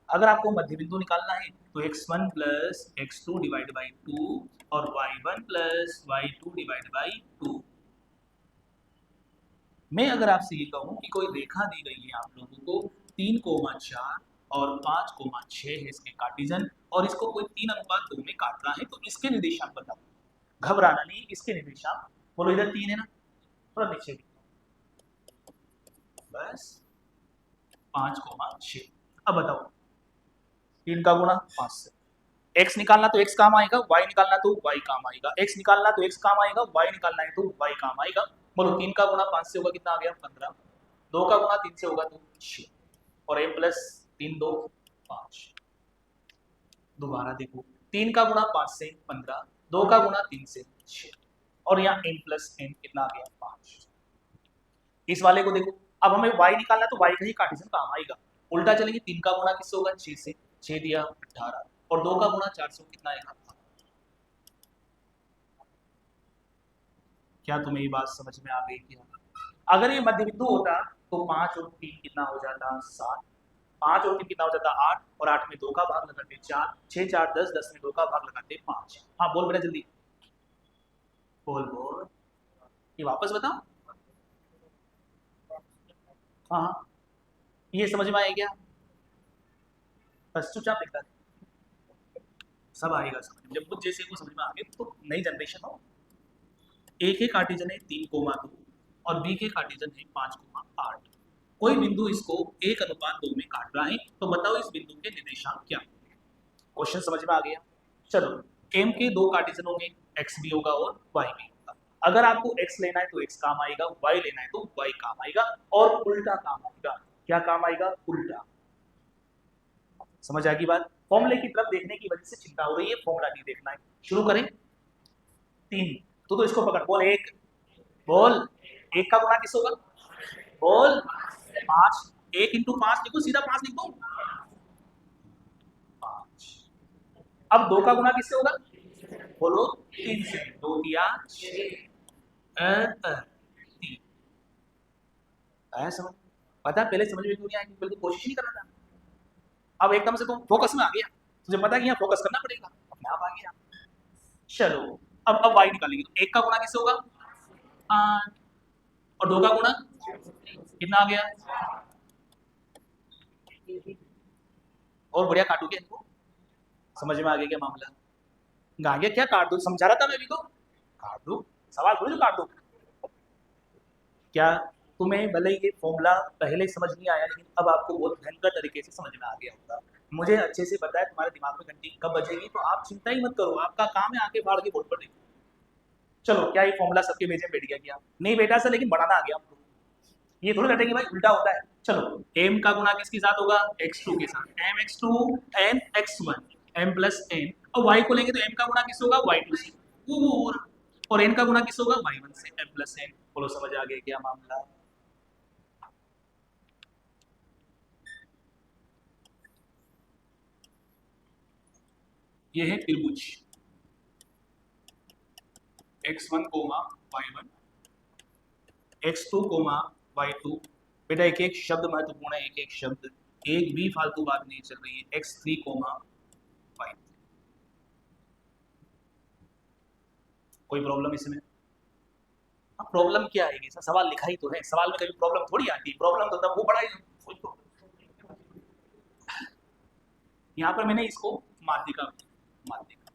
अगर आपको मध्य बिंदु निकालना है तो x1 plus x2 divide by 2 और y1 plus y2 divide by 2। मैं अगर आपसे ये कहूँ कि कोई रेखा दी गई है आप लोगों को 3,4 और 5,6 है इसके कार्टिजन, और इसको कोई 3:2 में काट रहा है, तो इसके निर्देशांक बताओ। घबराना नहीं, इसके निर्देशांक बोलो, इधर 3 है ना, थोड़ा नीचे बस 5,6। अब बताओ 3 का गुणा 5 से, x निकालना तो x काम आएगा, y निकालना तो y काम आएगा, x निकालना तो x काम आएगा, y निकालना है तो y काम आएगा। बोलो 3 का गुणा 5 से होगा कितना आ गया 15, 2 का गुणा 3 से होगा तो 6, और m प्लस 3 2 5। दोबारा देखो 3 का गुणा 5 से 15, 2 का गुणा 3 से 6, और यहाँ m प्लस n कितना आ गया 5। इस वाले को देखो, अब हमें y निकालना तो y का ही कार्टेशियन काम आएगा, उल्टा चलेंगे 3 का गुणा किससे होगा 6 से, 6 दिया 18, और 2 का गुणा 4 से कितना आएगा। क्या तुम्हें ये बात समझ में आ गई क्या? अगर ये मध्य बिंदु होता तो 5 और 3 कितना हो जाता 7, 5 और 3 कितना हो जाता 8, और 8 में 2 का भाग लगाते 4, 6 4 10, 10 में 2 का भाग लगाते 5। हाँ बोल बेटा जल्दी बोल बोल, ये वापस बताओ। हाँ हाँ, ये समझ में आया क्या? बस चुपचाप देखता है, सब आएगा समझ में। जब कुछ जैसे को समझ में आ गया तो नई जनरेशन हो। ए के कार्टेजन है 3,2 और बी के कार्टेजन है 5,8। कोई बिंदु इसको 1:2 में काट रहा है, तो बताओ इस बिंदु के निर्देशांक क्या? क्वेश्चन समझ में आ गया? चलो, एम के 2 कार्टेजन होंगे, एक्स भी होगा और वाई भी होगा। अगर आपको एक्स लेना है तो एक्स काम आएगा, वाई लेना है तो वाई काम आएगा, और उल्टा काम आएगा। क्या काम आएगा? उल्टा। समझ आ गई बात? फॉर्मूले की तरफ देखने की वजह से चिंता हो रही है, फॉर्मूला नहीं देखना है। शुरू करें। 3, तो इसको पकड़, बोल 1, बोल 1 का गुणा किस होगा, बोल 5, 1 इंटू 5 लिखो, सीधा 5 लिख दो 5। अब 2 का गुणा किससे होगा, बोलो 3 से, 2 दिया 6 3। आया समझ? पता पहले समझ में क्यों नहीं आया? बिल्कुल कोशिश नहीं कर रहा था, अब एकदम से तो फोकस में आ गया, तुझे पता है कि यहाँ फोकस करना पड़ेगा, अपने आप आ गया। चलो, अब y निकालेंगे तो 1 का गुणा किससे होगा 8, और 2 का गुणा कितना आ गया, और बढ़िया काटू क्या इनको? समझ में आ गया क्या मामला? गा गया क्या? काट दो, समझा रहा था मैं भी तो, काट दो, सवाल थोड़ी काट दो। क्या तुम्हें भले ये फॉर्मूला पहले समझ नहीं आया, लेकिन अब आपको बहुत भयंकर तरीके से समझ में आ गया होगा। मुझे अच्छे से पता है तुम्हारे दिमाग में घंटी कब बजेगी, तो आप चिंता ही मत करो, आपका काम है आके फाड़ के बोर्ड पर देखो। चलो, क्या ये फॉर्मूला सबके भेजे में बैठ गया क्या? नहीं बेटा सर, लेकिन बढ़ाना आ गया हमको, ये थोड़ी रटेंगे भाई, उल्टा होता है। चलो, m का गुणा किसके साथ होगा, x2 के साथ, mx2 n x1 m plus n, और y को लेंगे तो m का गुणा किस होगा y2 से, और n का गुणा किस होगा y1 से, m प्लस n। बोलो समझ आ गया क्या मामला? ये है त्रिभुज x1, y1, x2, y2। बेटा एक एक शब्द महत्वपूर्ण है, एक एक शब्द, एक भी फालतू बात नहीं चल रही है। x3, y3। कोई प्रॉब्लम इसमें? अब प्रॉब्लम क्या आएगी? सवाल लिखा ही तो है, सवाल में कभी प्रॉब्लम थोड़ी आती है, प्रॉब्लम तो तब वो बड़ा ही। यहाँ पर मैंने इसको माध्यिका माध्यिका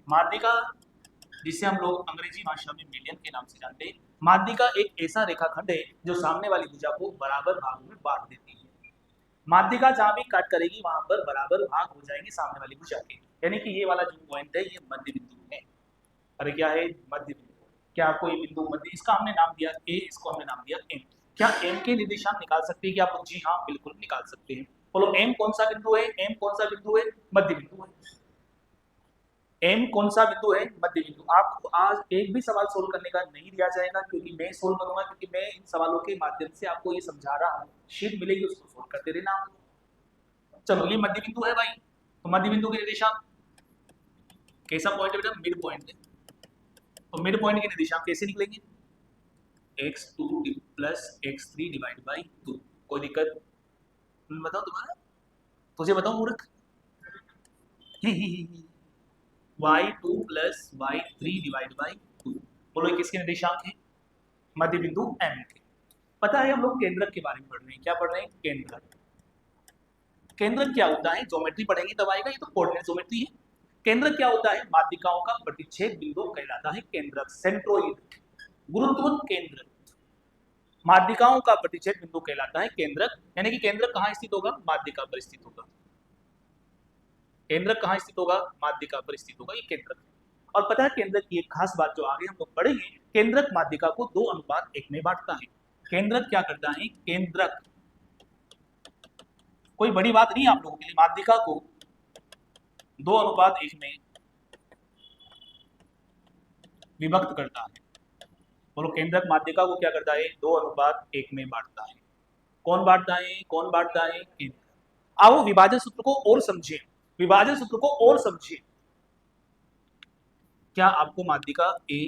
माध्यिका जिसे हम लोग अंग्रेजी भाषा में मीडियन के नाम से जानते हैं। माध्यिका एक ऐसा रेखाखंड है जो सामने वाली भुजा को बराबर भागों में बांट देती है। माध्यिका जहां भी काट करेगी वहां पर बराबर भाग हो जाएंगे सामने वाली भुजा के, यानी कि ये वाला जो पॉइंट है ये मध्य बिंदु है। अरे क्या है? मध्य बिंदु। क्या आपको ये बिंदु मध्य, इसका हमने नाम दिया ए, इसको हमने नाम दिया एम। क्या एम के निर्देशांक निकाल सकते हैं क्या आप? जी हाँ, बिल्कुल निकाल सकते हैं। बोलो एम कौन सा बिंदु है? एम कौन सा बिंदु है? मध्य बिंदु है। एम कौन सा बिंदु है? मध्य बिंदु। आपको आज एक भी सवाल सोल्व करने का नहीं दिया जाएगा, क्योंकि मैं सोल्व करूंगा, क्योंकि मैं इन सवालों के माध्यम से आपको ये समझा रहा हूँ। शीट मिलेगी उसको सोल्व करते रहना। चलो, ये मध्य बिंदु है भाई, तो मध्य बिंदु के निर्देशांक कैसा पॉइंट है बेटा? मिड पॉइंट है। तो मिड पॉइंट के निर्देशांक कैसे निकलेंगे? x2 plus x3 divide by 2। कोई दिक्कत? बताओ तुम्हारा, तुझे बताओ मूर्ख। y2 plus y3 divide by 2। बोलो ये किसके निर्देशांक है? मध्य बिंदु M के। पता है हम लोग केंद्रक के बारे में पढ़ रहे हैं। क्या पढ़ रहे हैं? केंद्रक। केंद्रक क्या होता है? ज्योमेट्री पढ़ेंगे तब आएगा, ये तो कोऑर्डिनेट ज्योमेट्री है। केंद्रक क्या होता है? माध्यिकाओं का प्रतिच्छेद बिंदु कहलाता है केंद्रक। सेंट्रोइड, गुरुत्व केंद्र, माध्यिकाओं का प्रतिच्छेद बिंदु कहलाता है केंद्रक। यानी कि केंद्रक कहाँ स्थित होगा? माध्यिका पर स्थित होगा। केंद्रक कहाँ स्थित होगा? माध्यिका पर स्थित होगा, ये केंद्रक। और पता है केंद्रक की एक खास बात जो आगे हम लोग पढ़ेंगे, केंद्रक माध्यिका को 2:1 में बांटता है। केंद्रक क्या करता है? केंद्रक, कोई बड़ी बात नहीं आप लोगों के लिए, माध्यिका को 2:1 में विभक्त करता है। बोलो केंद्रक माध्यिका को क्या करता है? 2:1 में बांटता है। कौन बांटता है? कौन बांटता है? केंद्रक। आओ विभाजन सूत्र को और समझिए, विभाजन सूत्र को और समझिए। क्या आपको माध्यिका ए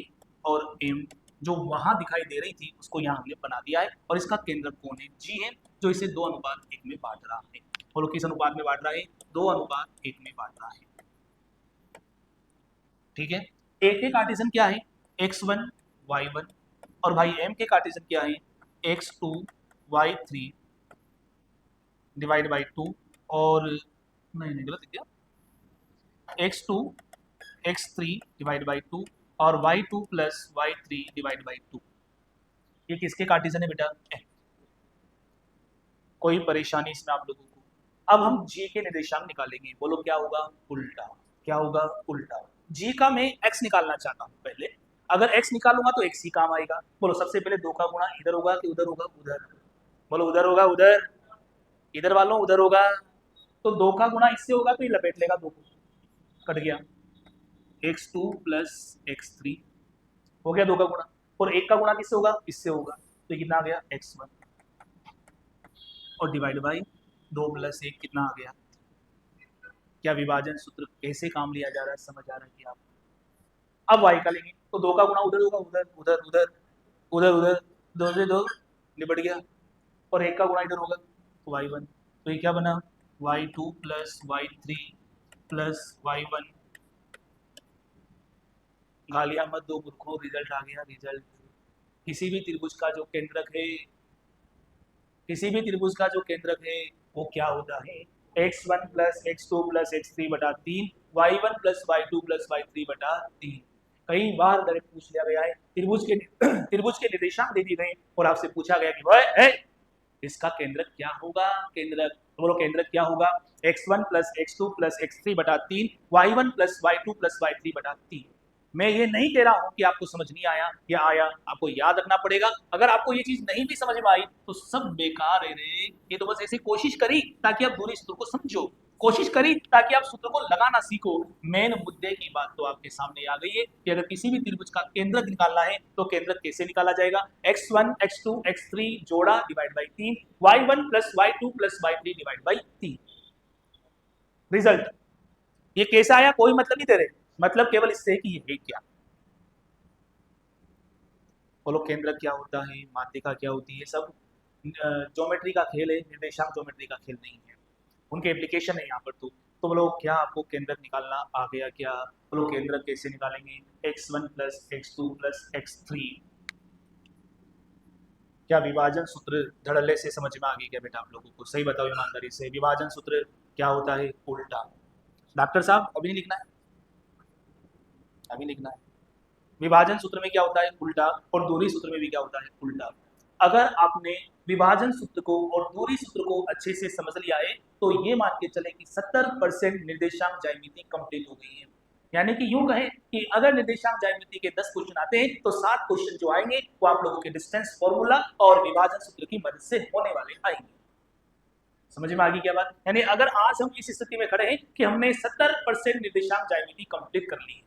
और एम जो वहां दिखाई दे रही थी उसको यहाँ हमने बना दिया है, और इसका केंद्रक कौन है? जी है, जो इसे 2:1 में बांट रहा है। बोलो किस अनुपात में बांट रहा है? 2:1 में बांट रहा है। ठीक है। ए के कार्टेशियन क्या है? x1 y1, और भाई m के कार्टेशियन क्या है? x2 y3 डिवाइड बाई 2, और नहीं गलत है क्या? x2 x3 डिवाइड बाई 2 और y2 plus y3 divide by 2। ये किसके कार्टेशियन है बेटा? कोई परेशानी इसमें आप लोगों को? अब हम जी के निर्देशांक निकालेंगे। बोलो क्या होगा? उल्टा। क्या होगा? उल्टा। जी का मैं x निकालना चाहता हूँ पहले। अगर x निकालूंगा तो x ही काम आएगा। बोलो सबसे पहले 2 का गुणा इधर होगा कि उधर होगा? उधर। बोलो उधर होगा? उधर। इधर वालों उधर होगा। तो 2 का गुणा इससे होगा तो ये लपेट लेगा 2 को, कट गया। x2 प्लस x3 हो गया 2 का गुणा, और 1 का गुणा किससे होगा? इससे होगा, तो कितना आ गया? x1, और डिवाइड बाई 2 प्लस 1 कितना आ गया? क्या विभाजन सूत्र कैसे काम लिया जा रहा है? समझ आ रहा है कि आप? अब y का लेंगे तो 2 का गुणा उधर होगा, उधर उधर उधर उधर उधर, 2 से 2 निपट गया, और 1 का गुणा इधर होगा तो y1। तो ये क्या बना? y2 plus y3 plus y1। गालियां मत दो मूर्खों, रिजल्ट आ गया। रिजल्ट किसी भी त्रिभुज का जो केंद्रक है, किसी भी त्रिभुज का जो केंद्रक है वो क्या होता है? x1 plus x2 plus x3 बटा 3, y1 plus y2 plus y3 बटा 3। कई बार डायरेक्ट पूछ लिया गया है, त्रिभुज के त्रिभुज के निर्देशांक दे दिए गए और आपसे पूछा गया कि इसका केंद्रक क्या होगा? केंद्रक, तो बोलो केंद्रक क्या होगा? x1 plus x2 plus x3 बटा 3, y1 plus y2 plus y3 बटा 3। मैं ये नहीं कह रहा हूं कि आपको समझ नहीं आया या आया, आपको याद रखना पड़ेगा। अगर आपको ये चीज नहीं भी समझ में आई तो सब बेकार है रे। ये तो बस ऐसी कोशिश करी ताकि आप दूरी सूत्र को समझो, कोशिश करी ताकि आप सूत्र को लगाना सीखो। मेन मुद्दे की बात तो आपके सामने आ गई है कि अगर किसी भी त्रिभुज का केंद्रक निकालना है तो केंद्रक कैसे निकाला जाएगा? x1 x2 x3 जोड़ा divide by 3, y1 plus y2 plus y3 divide by 3। Result ये कैसा आया कोई मतलब नहीं दे रहे, मतलब केवल इससे कि ये है क्या। बोलो केंद्रक क्या होता है? माध्यिका क्या होती है? सब ज्योमेट्री का खेल है, निर्देशांक ज्योमेट्री का खेल नहीं है, उनके एप्लीकेशन है यहाँ पर। तो बोलो क्या आपको केंद्रक निकालना आ गया क्या? बोलो केंद्रक कैसे निकालेंगे? x1 plus x2 plus x3। क्या विभाजन सूत्र धड़ल्ले से समझ में आ गई क्या बेटा आप लोगों को? सही बताओ ईमानदारी से, विभाजन सूत्र क्या होता है? उल्टा। डॉक्टर साहब अभी नहीं लिखना है, अभी लिखना है। विभाजन सूत्र में क्या होता है? उल्टा, और दूरी सूत्र में भी क्या होता है? उल्टा। अगर आपने विभाजन सूत्र को और दूरी सूत्र को अच्छे से समझ लिया है तो ये मान के चले कि 70% निर्देशांक ज्यामिति कंप्लीट हो गई है। यानी कि यूं कहें कि अगर निर्देशांक ज्यामिति के 10 क्वेश्चन आते हैं तो 7 क्वेश्चन जो आएंगे वो आप लोगों के डिस्टेंस फॉर्मूला और विभाजन सूत्र की मदद से होने वाले आएंगे। समझ में आ गई क्या बात? यानी अगर आज हम इस स्थिति में खड़े हैं कि हमने 70% निर्देशांक ज्यामिति कंप्लीट कर ली है।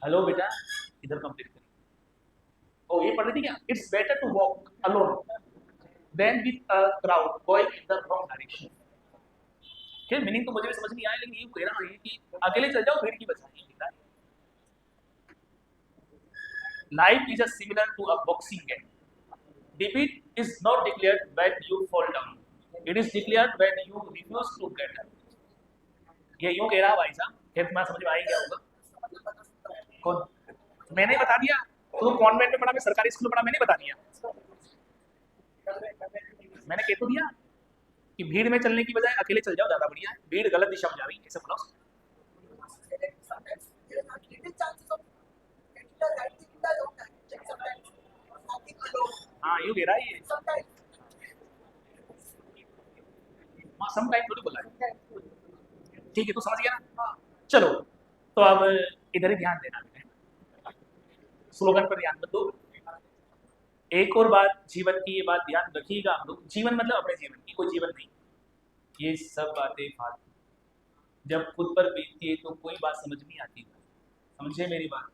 हेलो बेटा, इधर कंप्लीट करिए। ओ ये पढ़ रही थी क्या? It's better to walk alone than with a crowd going in the wrong direction. फिर मीनिंग तो मुझे भी समझ नहीं आया, लेकिन ये कह रहा है कि अकेले चल जाओ भीड़ की बजाय। Life is a similar to a boxing game. Defeat is not declared when you fall down. It is declared when you refuse to get up. ये यूं कह रहा भाई साहब, फिर तुम्हारा समझ में आ ही गया होगा। कौन? मैंने बता दिया। तो कॉन्वेंट में पढ़ा, मैं सरकारी स्कूल में पढ़ा, मैंने बता दिया। मैंने कह तो दिया कि भीड़ में चलने की बजाय अकेले चल जाओ, ज्यादा बढ़िया है। भीड़ गलत दिशा में जा रही है, ऐसे बोलो। हाँ यूं कह रहा है ये। हाँ समटाइम थोड़ी बोला है। ठीक है, तो समझ गया ना। चलो, तो अब इधर ही ध्यान देना है, स्लोगन पर ध्यान मत दो। एक और बात जीवन की, ये बात ध्यान रखिएगा आप लोग। जीवन मतलब अपने जीवन की, कोई जीवन नहीं। ये सब बातें फालतू, जब खुद पर बीतती है तो कोई बात समझ नहीं आती। समझे मेरी बात?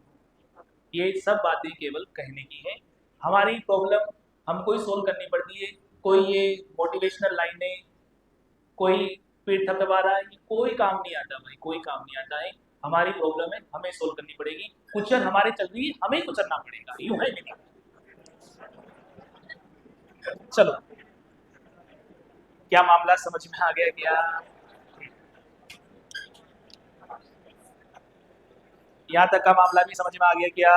ये सब बातें केवल कहने की है। हमारी प्रॉब्लम हमको ही सोल्व करनी पड़ती है। कोई ये मोटिवेशनल लाइनें, कोई पेट थपथपा रहा है, ये कोई काम नहीं आता भाई, कोई काम नहीं आता है। हमारी प्रॉब्लम है, हमें सोल्व करनी पड़ेगी। कुचन हमारे चल रही है, हमें ही कुचलना पड़ेगा। यूं है मेरी। चलो, क्या मामला समझ में आ गया क्या? यहाँ तक का मामला भी समझ में आ गया क्या?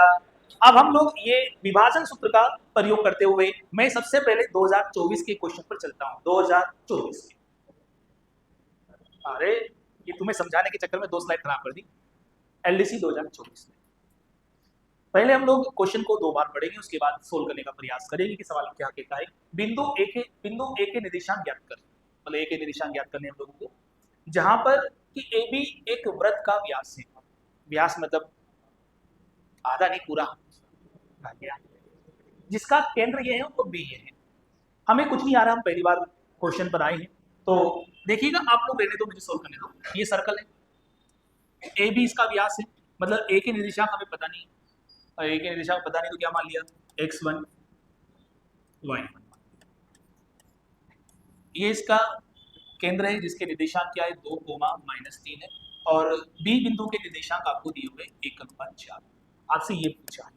अब हम लोग ये विभाजन सूत्र का प्रयोग करते हुए, मैं सबसे पहले 2024 के क्वेश्चन पर चलता हूँ। 2024 के, अरे ये तुम्हें समझाने के चक्कर में 2 स्लाइड खराब कर दी। एलडीसी 2024 में पहले हम लोग क्वेश्चन को 2 बार पढ़ेंगे, उसके बाद सोल्व करने का प्रयास करेंगे कि सवाल क्या कहता है। बिंदु ए के निर्देशांक ज्ञात करें, मतलब ए के निर्देशांक ज्ञात करने हम लोगों को, जहां पर कि ए बी एक वृत्त का व्यास है। व्यास मतलब आधा नहीं, पूरा, जिसका केंद्र ये है और बी ये है। हमें कुछ नहीं आ रहा, हम पहली बार क्वेश्चन पर आए हैं, तो देखिएगा आप लोग, रहने दो, मुझे सोल्व करने दो। ये सर्कल है, ए बी इसका व्यास है, मतलब ए के निर्देशांक हमें पता नहीं, और ए के निर्देशांक पता नहीं तो क्या मान लिया, x1 y1। ये इसका केंद्र है, जिसके निर्देशांक क्या है, 2, -3 है। और बी बिंदु के निर्देशांक आपको दिए हुए 1:4। आपसे ये पूछा है,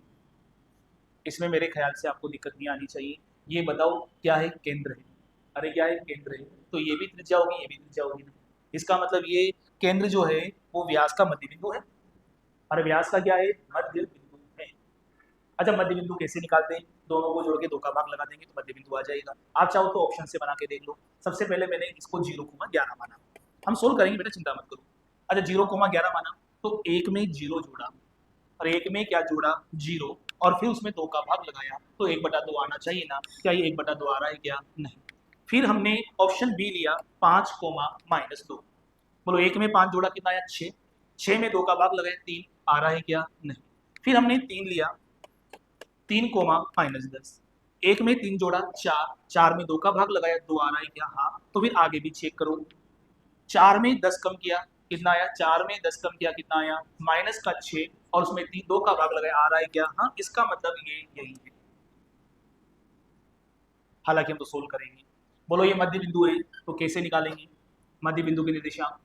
इसमें मेरे ख्याल से आपको दिक्कत नहीं आनी चाहिए। ये बताओ क्या है, केंद्र है। अरे क्या है, केंद्र है, तो ये भी त्रिज्या होगी, ये भी त्रिज्या होगी ना। इसका मतलब ये केंद्र जो है वो व्यास का मध्य बिंदु है, और व्यास का क्या है, मध्य बिंदु है। अच्छा, मध्य बिंदु कैसे निकालते हैं? दोनों को जोड़ के 2 का भाग लगा देंगे तो मध्य बिंदु आ जाएगा। आप चाहो तो ऑप्शन से बना के देख लो। सबसे पहले मैंने इसको 0,11 माना, हम सोल्व करेंगे बेटा, चिंता मत करो। अच्छा 0,11 माना, तो 1 में 0 जोड़ा, और 1 में क्या जोड़ा, 0, और फिर उसमें 2 का भाग लगाया, तो 1/2 आना चाहिए ना। क्या ये 1/2 आ रहा है क्या? नहीं। फिर हमने ऑप्शन बी लिया, 5, -2। बोलो 1 में 5 जोड़ा कितना आया, 6। 6 में 2 का भाग लगाया, 3 आ रहा है क्या? नहीं। फिर हमने 3 लिया, 3, -10। 1 में 3 जोड़ा, 4। 4 में 2 का भाग लगाया, 2 आ रहा है क्या? हाँ। तो फिर आगे भी चेक करो। 4 में 10 कम किया, कितना आया? 4 में 10 कम किया, कितना आया? -6, और उसमें 2 का भाग लगाया, आ रहा है क्या? हाँ। इसका मतलब ये यही है। हालांकि हम तो सोल्व करेंगे। बोलो ये मध्य बिंदु है, तो कैसे निकालेंगे मध्य बिंदु के निर्देशांक?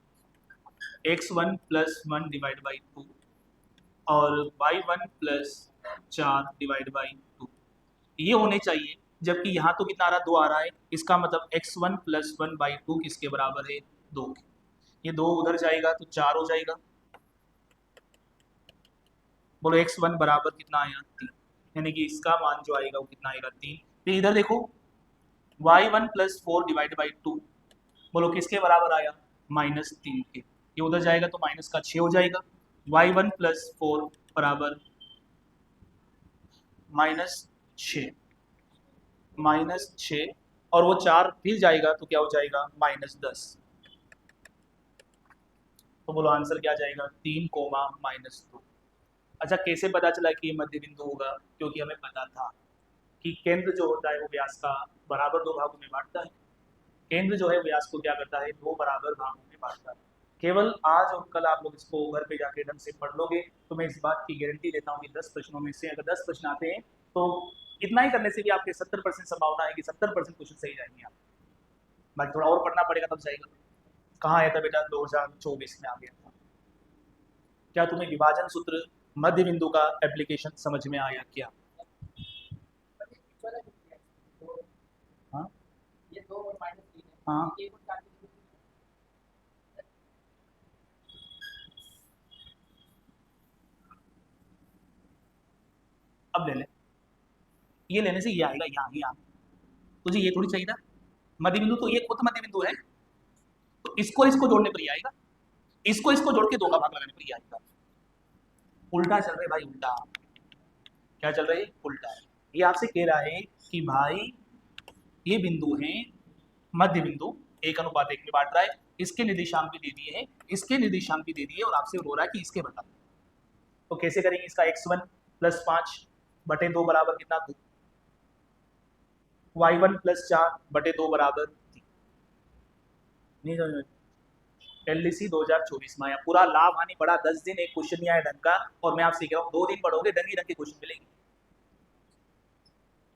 x1 + 1 डिवाइड बाई 2 और y1 + 4 डिवाइड बाई 2 ये होने चाहिए। जबकि यहाँ तो कितना आ रहा है, 2 आ रहा है। इसका मतलब x1 + 1/2 किसके बराबर है? 2 के। ये 2 उधर जाएगा तो 4 हो जाएगा। बोलो x1 बराबर कितना आया? 3। यानी कि इसका मान जो आएगा वो कितना आएगा? 3। फिर इधर देखो, y1 + 4 डिवाइड बाई 2, बोलो किसके बराबर आया? -3 के। ये उधर जाएगा तो माइनस का 6 हो जाएगा। y1 + 4 बराबर -6, -6, और वो 4 फिर जाएगा तो क्या हो जाएगा? -10। तो बोलो आंसर क्या जाएगा? 3, -2। अच्छा कैसे पता चला कि ये मध्य बिंदु होगा? क्योंकि हमें पता था कि केंद्र जो होता है वो व्यास का बराबर 2 भागों में बांटता है। केंद्र जो है व्यास को क्या करता है? 2 बराबर भागों में बांटता है। केवल आज और कल आप लोग इसको घर पे जाके ढंग से पढ़ लोगे तो मैं इस बात की गारंटी देता हूँ कि 10 प्रश्नों में से अगर 10 प्रश्न आते हैं तो इतना ही करने से भी आपके 70% संभावना है कि 70% क्वेश्चन सही जाएंगे। आप बाकी थोड़ा और पढ़ना पड़ेगा तब जाएगा। कहाँ आया था बेटा? 2024 में आ गया था। क्या तुम्हें विभाजन सूत्र मध्य बिंदु का एप्लीकेशन समझ में आया क्या? हाँ हाँ, अब ले ले, ये लेने से ये आएगा यहाँ यहाँ। तुझे ये थोड़ी चाहिए था? मध्य बिंदु तो ये खुद मध्य बिंदु है, तो इसको इसको जोड़ने पर ये आएगा, इसको इसको जोड़ के 2 का भाग लगाने पर ये आएगा। उल्टा चल रहे भाई, उल्टा। क्या चल रहा है? उल्टा। ये आपसे कह रहा है कि भाई ये बिंदु है मध्य बिंदु, 1:1 में बांट रहा है, इसके निर्देशांक भी दे दिए हैं, इसके निर्देशांक भी दे दिए, और आपसे हो रहा है कि इसके बता। तो कैसे करेंगे? इसका x1 + 5 बटे 2 बराबर कितना? 2। y1 + 4 बटे 2 बराबर 3। नहीं समझ में? LDC 2024 में आया। पूरा लाभ हानि पढ़ा 10 दिन, एक क्वेश्चन नहीं आया ढंग का, और मैं आपसे कह रहा हूँ 2 दिन पढ़ोगे ढंग ही ढंग के क्वेश्चन मिलेंगे।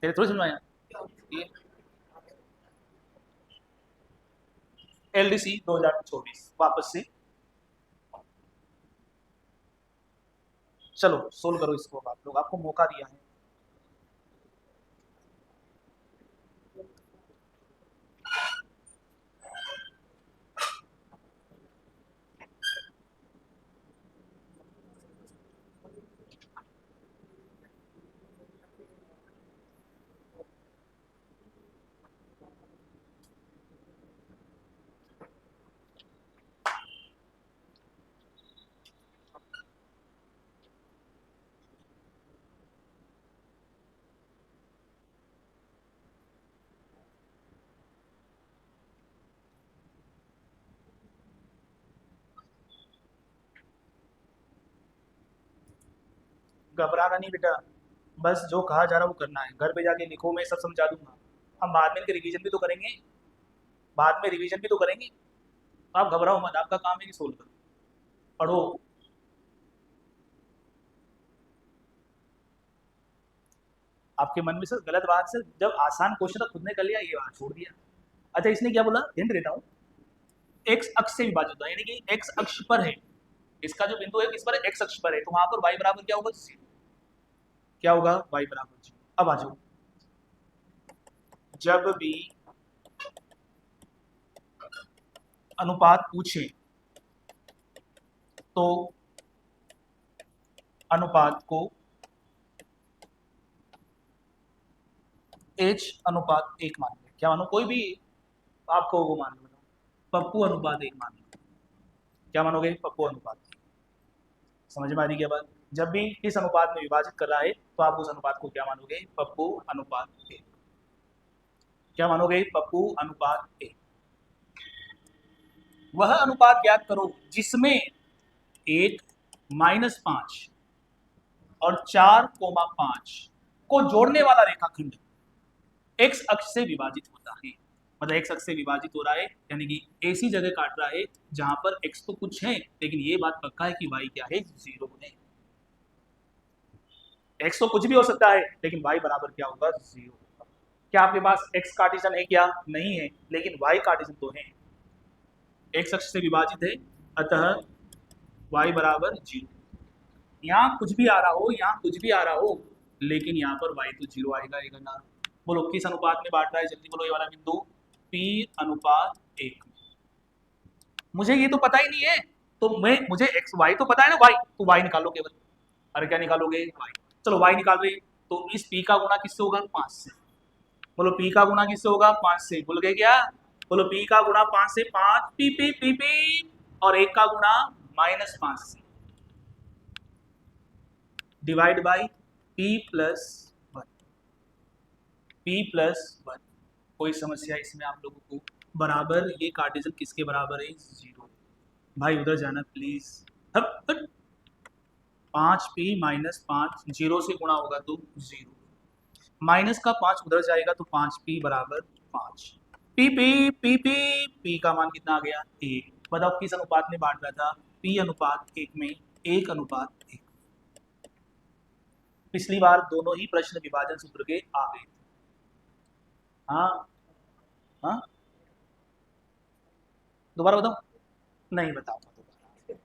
तेरे थोड़ी समझ में आया? LDC 2024 वापस से चलो सोल्व करो इसको। आप लोग, आपको मौका दिया है। घबराना नहीं बेटा, बस जो कहा जा रहा है वो करना है। घर पे जाके लिखो, मैं सब समझा दूंगा। हम बाद में इनके रिवीजन भी तो करेंगे, बाद में रिवीजन भी तो करेंगे। आप घबराओ मत, आपका काम है कि सोल्व करो, पढ़ो। आपके मन में सर गलत बात से, जब आसान क्वेश्चन खुद ने कर लिया, ये बात छोड़ दिया। अच्छा, इसने क्या बोला? हिंट देता हूँ। एक्स अक्ष से विभाजित होता है, यानी कि एक्स अक्ष पर है, इसका जो बिंदु है किस पर है? एक्स अक्ष पर है, तो वहां पर y बराबर क्या होगा? 0। क्या होगा? y बराबर 0। अब आ जाओ, जब भी अनुपात पूछे तो अनुपात को H:1 मान लो। क्या मानो? कोई भी आपको वो मान लो, पप्पू अनुपात 1 मान लो। क्या मानोगे? पप्पू अनुपात। समझ में आ रही क्या बात? जब भी किस अनुपात में विभाजित कर रहा है तो आप उस अनुपात को क्या मानोगे? पप्पू अनुपात 1। क्या मानोगे? पप्पू अनुपात 1। वह अनुपात ज्ञात करो जिसमें 1 - 5 और 4,5 को जोड़ने वाला रेखाखंड एक्स अक्ष से विभाजित होता है। मतलब एक्स अक्ष से विभाजित हो रहा है, यानी कि ऐसी जगह काट रहा है जहां पर एक्स तो कुछ है, लेकिन ये बात पक्का है कि वाई क्या है? 0 है। एक्स तो कुछ भी हो सकता है, लेकिन वाई बराबर क्या होगा? 0। क्या आपके पास एक्स कार्टेशियन है क्या? नहीं है, लेकिन वाई कार्टेशियन तो है। एक्स अक्ष से विभाजित है, अतः वाई बराबर 0। यहाँ कुछ भी आ रहा हो, यहाँ कुछ भी आ रहा हो, लेकिन यहाँ पर वाई तो 0 आएगा ना। बोलो किस अनुपात में बांट रहा है? जल्दी बोलो। ये वाला बिंदु P:1। मुझे ये तो पता ही नहीं है, तो मुझे एक्स वाई तो पता है ना, वाई तो वाई निकालो केवल। अरे क्या निकालोगे? वाई। चलो वाई निकाल रहे, तो इस पी का गुना किससे होगा? 5 से। बोलो पी का गुना किससे होगा? 5 से। भूल गए क्या? बोलो पी का गुना 5 से, 5 पी पी पी पी, और 1 का गुना -5 से, डिवाइड बाई P+1। P+1। कोई समस्या इसमें आप लोगों को? बराबर ये कार्टेशियन किसके बराबर है? 0। भाई उधर जाना प्लीज। 5p - 5 0 से गुणा होगा तो 0, माइनस का 5 उधर जाएगा तो 5p बराबर 5। पी का मान कितना आ गया? 1। बताओ किस अनुपात में बांट रहा था? P:1 में 1:1। पिछली बार दोनों ही प्रश्न विभाजन सूत्र के आ गए। हाँ हाँ, दोबारा बताओ। नहीं बताऊंगा दोबारा,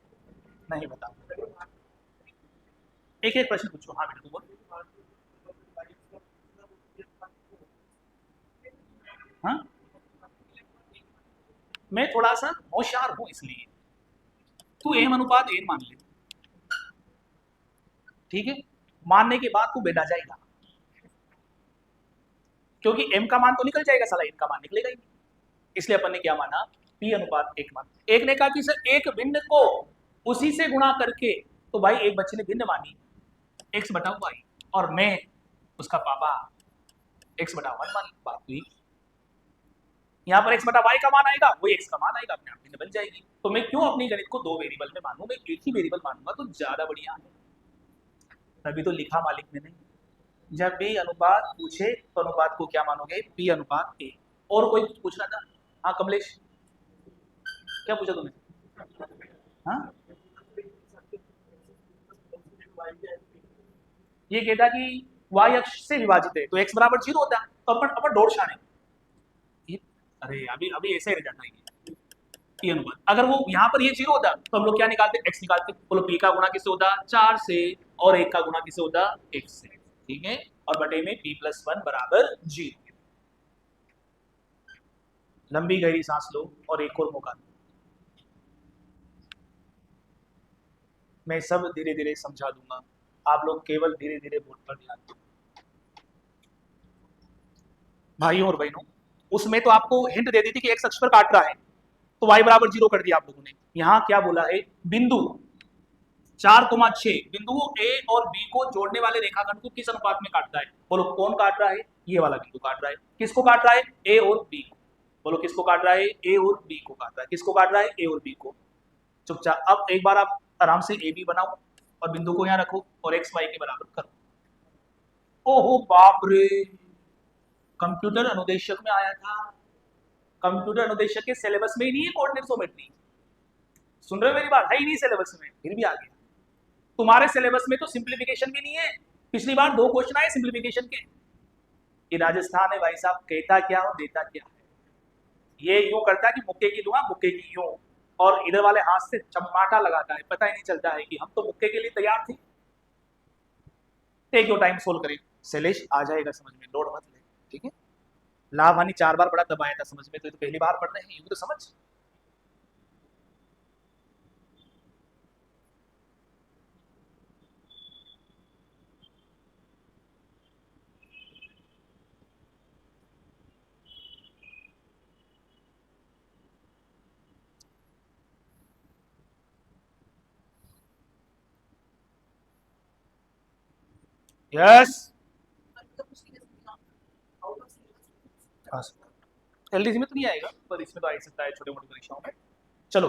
नहीं बताऊंगा। एक एक प्रश्न पूछो। हाँ बेटा तू बोल। हाँ, मैं थोड़ा सा होशियार हूं इसलिए। तू एम अनुपात एन मान ले, ठीक है। मानने के बाद तू बेटा जाएगा, क्योंकि एम का मान तो निकल जाएगा, साला एन का मान निकलेगा ही नहीं। इसलिए अपन ने क्या माना, पी अनुपात एक मान। एक ने कहा कि सर एक भिन्न को उसी से गुणा करके, तो भाई एक बच्चे ने भिन्न मानी एक्स बटा वाई, और मैं उसका पापा एक्स बटा वन मान, बात हुई। यहाँ पर एक्स बटा वाई का मान आएगा, वो एक्स का मान आएगा, अपने आप भिन्न बन जाएगी। तो मैं क्यों अपनी गणित को दो वेरिएबल में मानूं, मैं एक ही वेरिएबल मानूंगा तो ज्यादा बढ़िया है। तभी तो लिखा मालिक ने नहीं। जब भी अनुपात पूछे तो अनुपात को क्या मानोगे, पी अनुपात ए। और कोई पूछ रहा था? हाँ कमलेश, क्या पूछा तुमने? हाँ, ये कहता कि y अक्ष से विभाजित है तो x बराबर 0 होता है, तो अपन अपन डोर शाने ये, अरे अभी अभी ऐसे ही रह जाता है ये अनुपात। अगर वो यहाँ पर ये 0 होता तो हम लोग क्या निकालते, x निकालते। बोलो p का गुणा किससे होता, 4 से, और 1 का गुणा किससे होता, x से, ठीक है। और बटे में p + 1 बराबर 0। लंबी गहरी सांस लो और एक और मौका दो। मैं सब धीरे धीरे समझा दूंगा, आप लोग केवल धीरे धीरे बोर्ड पर ध्यान दो। भाइयों और बहनों, उसमें तो आपको हिंट दे दी थी कि एक्स अक्ष पर काट रहा है, तो y बराबर 0 कर दिया आप लोगों ने। यहां क्या बोला है, बिंदु 4,6 बिंदुओं ए और बी को जोड़ने वाले रेखाखंड को किस अनुपात में काटता है? बोलो कौन काट रहा है, ये वाला बिंदु काट रहा है। किसको काट रहा है, ए और बी को। बोलो किसको काट रहा है, ए और बी को काट रहा है। किसको काट रहा है, ए और बी को। चुपचाप अब एक बार आप आराम से ए बी बनाओ और बिंदु को यहाँ रखो और एक्स वाई के बराबर करो। ओहो बाप रे, कंप्यूटर अनुदेशक में आया था। कंप्यूटर अनुदेशक के सिलेबस में ही नहीं है कोऑर्डिनेट ज्योमेट्री। सुन रहे हो मेरी बात, है ही नहीं सिलेबस में, फिर भी आ गया। तुम्हारे सिलेबस में तो सिंप्लीफिकेशन भी नहीं है। पिछली बार 2 क्वेश्चन आए सिंप्लीफिकेशन के। ये राजस्थान है भाई साहब, कहता क्या और देता क्या है। ये यूं करता है कि मुक्के की दूंगा, मुक्के की यूं, और इधर वाले हाथ से चमाटा लगाता है, पता ही नहीं चलता है कि हम तो मुक्के के लिए तैयार थे। टेक योर टाइम, सोल्व करें। शैलेश आ जाएगा समझ में, लोड मत ले, ठीक है। लाभ हानि 4 बार पढ़ा तब आया था समझ में, तो पहली बार पढ़ रहे हैं, यूं तो समझ। यस, एलडीसी में तो नहीं आएगा, पर इसमें तो आ ही सकता है छोटे मोटी परीक्षाओं में। चलो,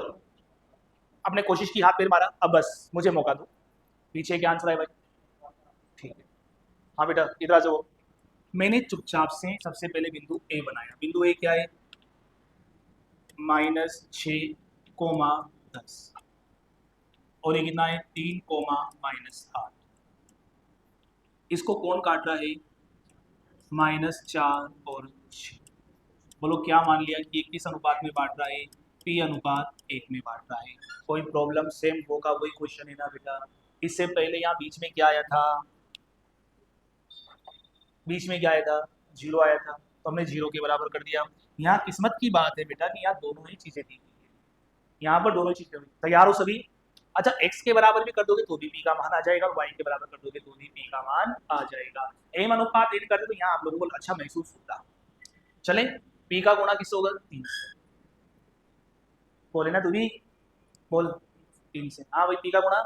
आपने कोशिश की, हाथ पैर मारा, अब बस मुझे मौका दो। पीछे क्या आंसर है भाई, ठीक है। हाँ बेटा इधर आ जाओ। मैंने चुपचाप से सबसे पहले बिंदु ए बनाया। बिंदु ए क्या है, -6,10, और ये कितना है, 3,-8। इसको कौन काट रहा है, -4 और 6। बोलो क्या मान लिया कि ये किस अनुपात में बांट रहा है, पी अनुपात 1 में बांट रहा है। कोई प्रॉब्लम, सेम होगा वही क्वेश्चन है ना बेटा। इससे पहले यहाँ बीच में क्या आया था, बीच में क्या आया था, 0 आया था, तो हमने 0 के बराबर कर दिया। यहाँ किस्मत की बात है बेटा कि यहाँ दोनों ही चीजें दी गई है, यहाँ पर दोनों चीजें हुई। तैयार हो सभी? अच्छा, x के बराबर भी कर दोगे तो भी p का मान आ जाएगा, y के बराबर कर दोगे तो भी p का मान आ जाएगा। एम अनुपात एन करते तो यहाँ आप लोगों को अच्छा महसूस होता। चले, p का गुणा किससे होगा, 3 से। बोले ना तू भी, बोल 3 से। हाँ भाई, p का गुणा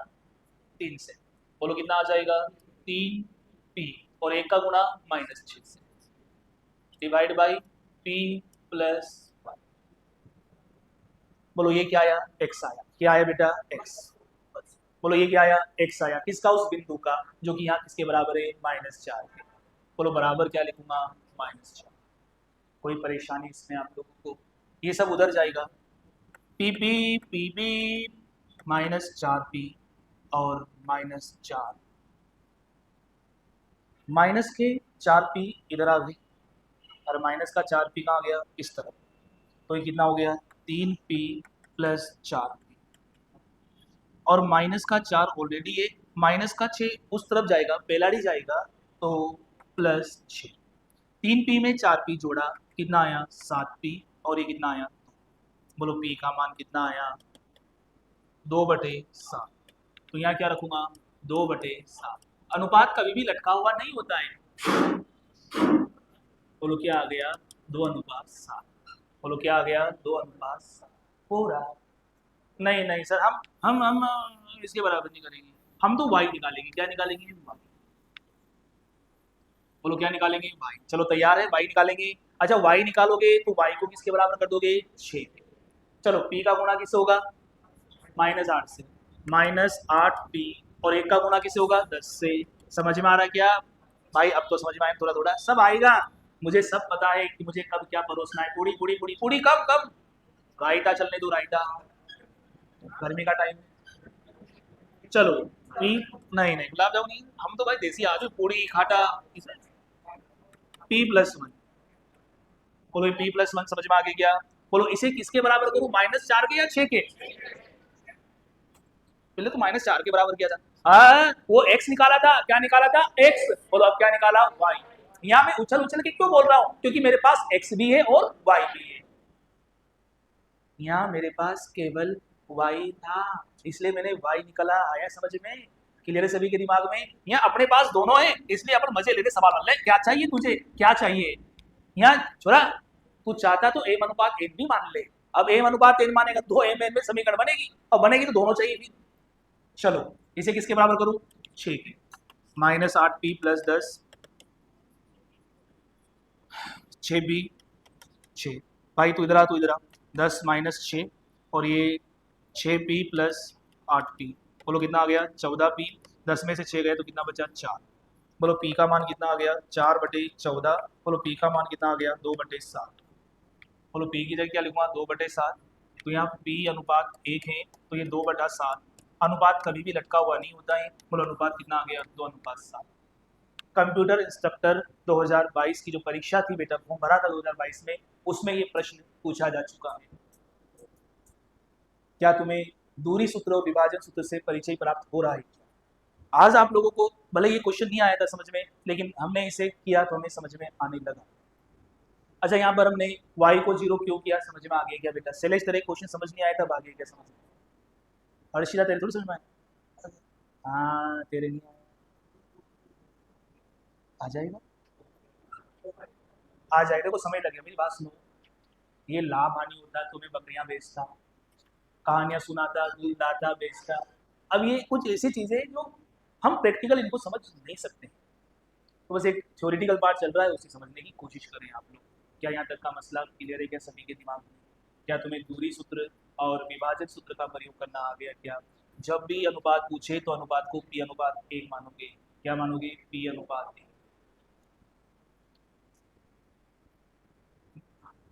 3 से। बोलो कितना आ जाएगा, 3p, और 1 का गुणा -6 से, डिवाइड बाई p + 1। बोलो ये क्या आया, x आया। क्या आया बेटा, x। बोलो ये क्या आया, x आया। किसका, उस बिंदु का जो कि यहाँ किसके बराबर है, -4 के। बोलो बराबर क्या लिखूंगा, -4। कोई परेशानी इसमें आप लोगों को, ये सब उधर जाएगा, P P P P -4p और -4, माइनस के 4p इधर आ गई, और माइनस का 4p कहाँ गया, इस तरफ। तो ये कितना हो गया, 3p प्लस 4 और माइनस का 4 ऑलरेडी है, माइनस का 6 उस तरफ जाएगा, पेलाड़ी जाएगा तो प्लस 6। 3p में 4p जोड़ा, कितना आया 7p, और ये कितना आया, बोलो p का मान कितना आया 2/7। तो यहाँ क्या रखूंगा 2/7। अनुपात कभी भी लटका हुआ नहीं होता है। बोलो क्या आ गया 2:7। बोलो क्या आ गया 2:7 पूरा। नहीं नहीं सर, हम इसके बराबर नहीं करेंगे, हम तो y निकालेंगे। क्या निकालेंगे y। बोलो क्या निकालेंगे y। चलो तैयार है, y निकालेंगे। अच्छा y निकालोगे तो y को किसके बराबर कर दोगे 6। चलो p का गुणा किससे होगा -8 से, -8p, और 1 का गुणा किससे होगा 10 से। समझ में आ रहा है क्या भाई? अब तो समझ में आया, थोड़ा थोड़ा सब आएगा। मुझे सब पता है कि मुझे कब क्या परोसना है। पूड़ी पूड़ी पूड़ी पूड़ी कब कब रायता चलने दो, रायता, गर्मी का टाइम। चलो पी, नहीं नहीं गुलाब जामुन नहीं, हम तो भाई देसी आदमी, पूड़ी खाटा। p+1, बोलो p+1 समझ में आ गया क्या? बोलो इसे किसके बराबर करूं, -4 के या 6 के? पहले तो -4 के बराबर किया था। हाँ वो x निकाला था, क्या निकाला था x। बोलो अब क्या निकाला y। यहाँ मैं उछल उछल के क्यों बोल रहा हूँ, क्योंकि मेरे पास x भी है और y भी है। यहाँ मेरे पास केवल y था, इसलिए मैंने y निकाला। आया समझ में? क्लियर है सभी के दिमाग में? यहाँ अपने पास दोनों है, इसलिए अपन मजे लेके सवाल ले। क्या चाहिए तुझे, क्या चाहिए? यहाँ छोरा, तू चाहता तो m/n भी मान ले। अब m/n मानेगा तो m में समीकरण बनेगी, और बनेगी तो दोनों चाहिए फिर। चलो इसे किसके बराबर करूं 6 के। -8p + 10, 6b, 6। भाई तू इधर आ, तू इधर आ। 10 - 6, और ये 6p + 8p, बोलो कितना आ गया 14p। 10 में से 6 गए तो कितना बचा 4। बोलो p का मान कितना आ गया 4/14। बोलो p का मान कितना आ गया 2/7। बोलो p की जगह क्या लिखूंगा 2/7। तो यहाँ p अनुपात 1 है, तो ये 2/7। अनुपात कभी भी लटका हुआ नहीं होता है। बोलो अनुपात कितना आ गया 2:7। कंप्यूटर इंस्ट्रक्टर 2022 की जो परीक्षा थी बेटा, फॉर्म भरा था 2022 में, उसमें ये प्रश्न पूछा जा चुका है। क्या तुम्हें दूरी सूत्र और विभाजन सूत्र से परिचय प्राप्त हो रहा है? आज आप लोगों को भले ये क्वेश्चन नहीं आया था समझ में, लेकिन हमने इसे किया तो हमें समझ में आने लगा। अच्छा यहाँ पर हमने y को 0 क्यों किया, समझ में आ गया क्या बेटा? शैलेश तेरे क्वेश्चन समझ नहीं आया था, भागे क्या समझ में? हर्षिता तेरे थोड़ी समझ में आया? हाँ तेरे नहीं आया, आ जाएगा, आ जाएगा। देखो समय लगेगा, मेरी बात सुनो। ये लाभ हानि होता, तुम्हें बकरियां बेचता, कहानियां सुनाता, दूध लाता, बेचता। अब ये कुछ ऐसी चीजें जो हम प्रैक्टिकल इनको समझ नहीं सकते, तो बस एक थ्योरेटिकल पार्ट चल रहा है, उसे समझने की कोशिश करें आप लोग। क्या यहाँ तक का मसला क्लियर है क्या सभी के दिमाग में? क्या तुम्हें दूरी सूत्र और विभाजन सूत्र का प्रयोग करना आ गया क्या? जब भी अनुपात पूछे तो अनुपात को p/1 मानोगे। क्या मानोगे p/1।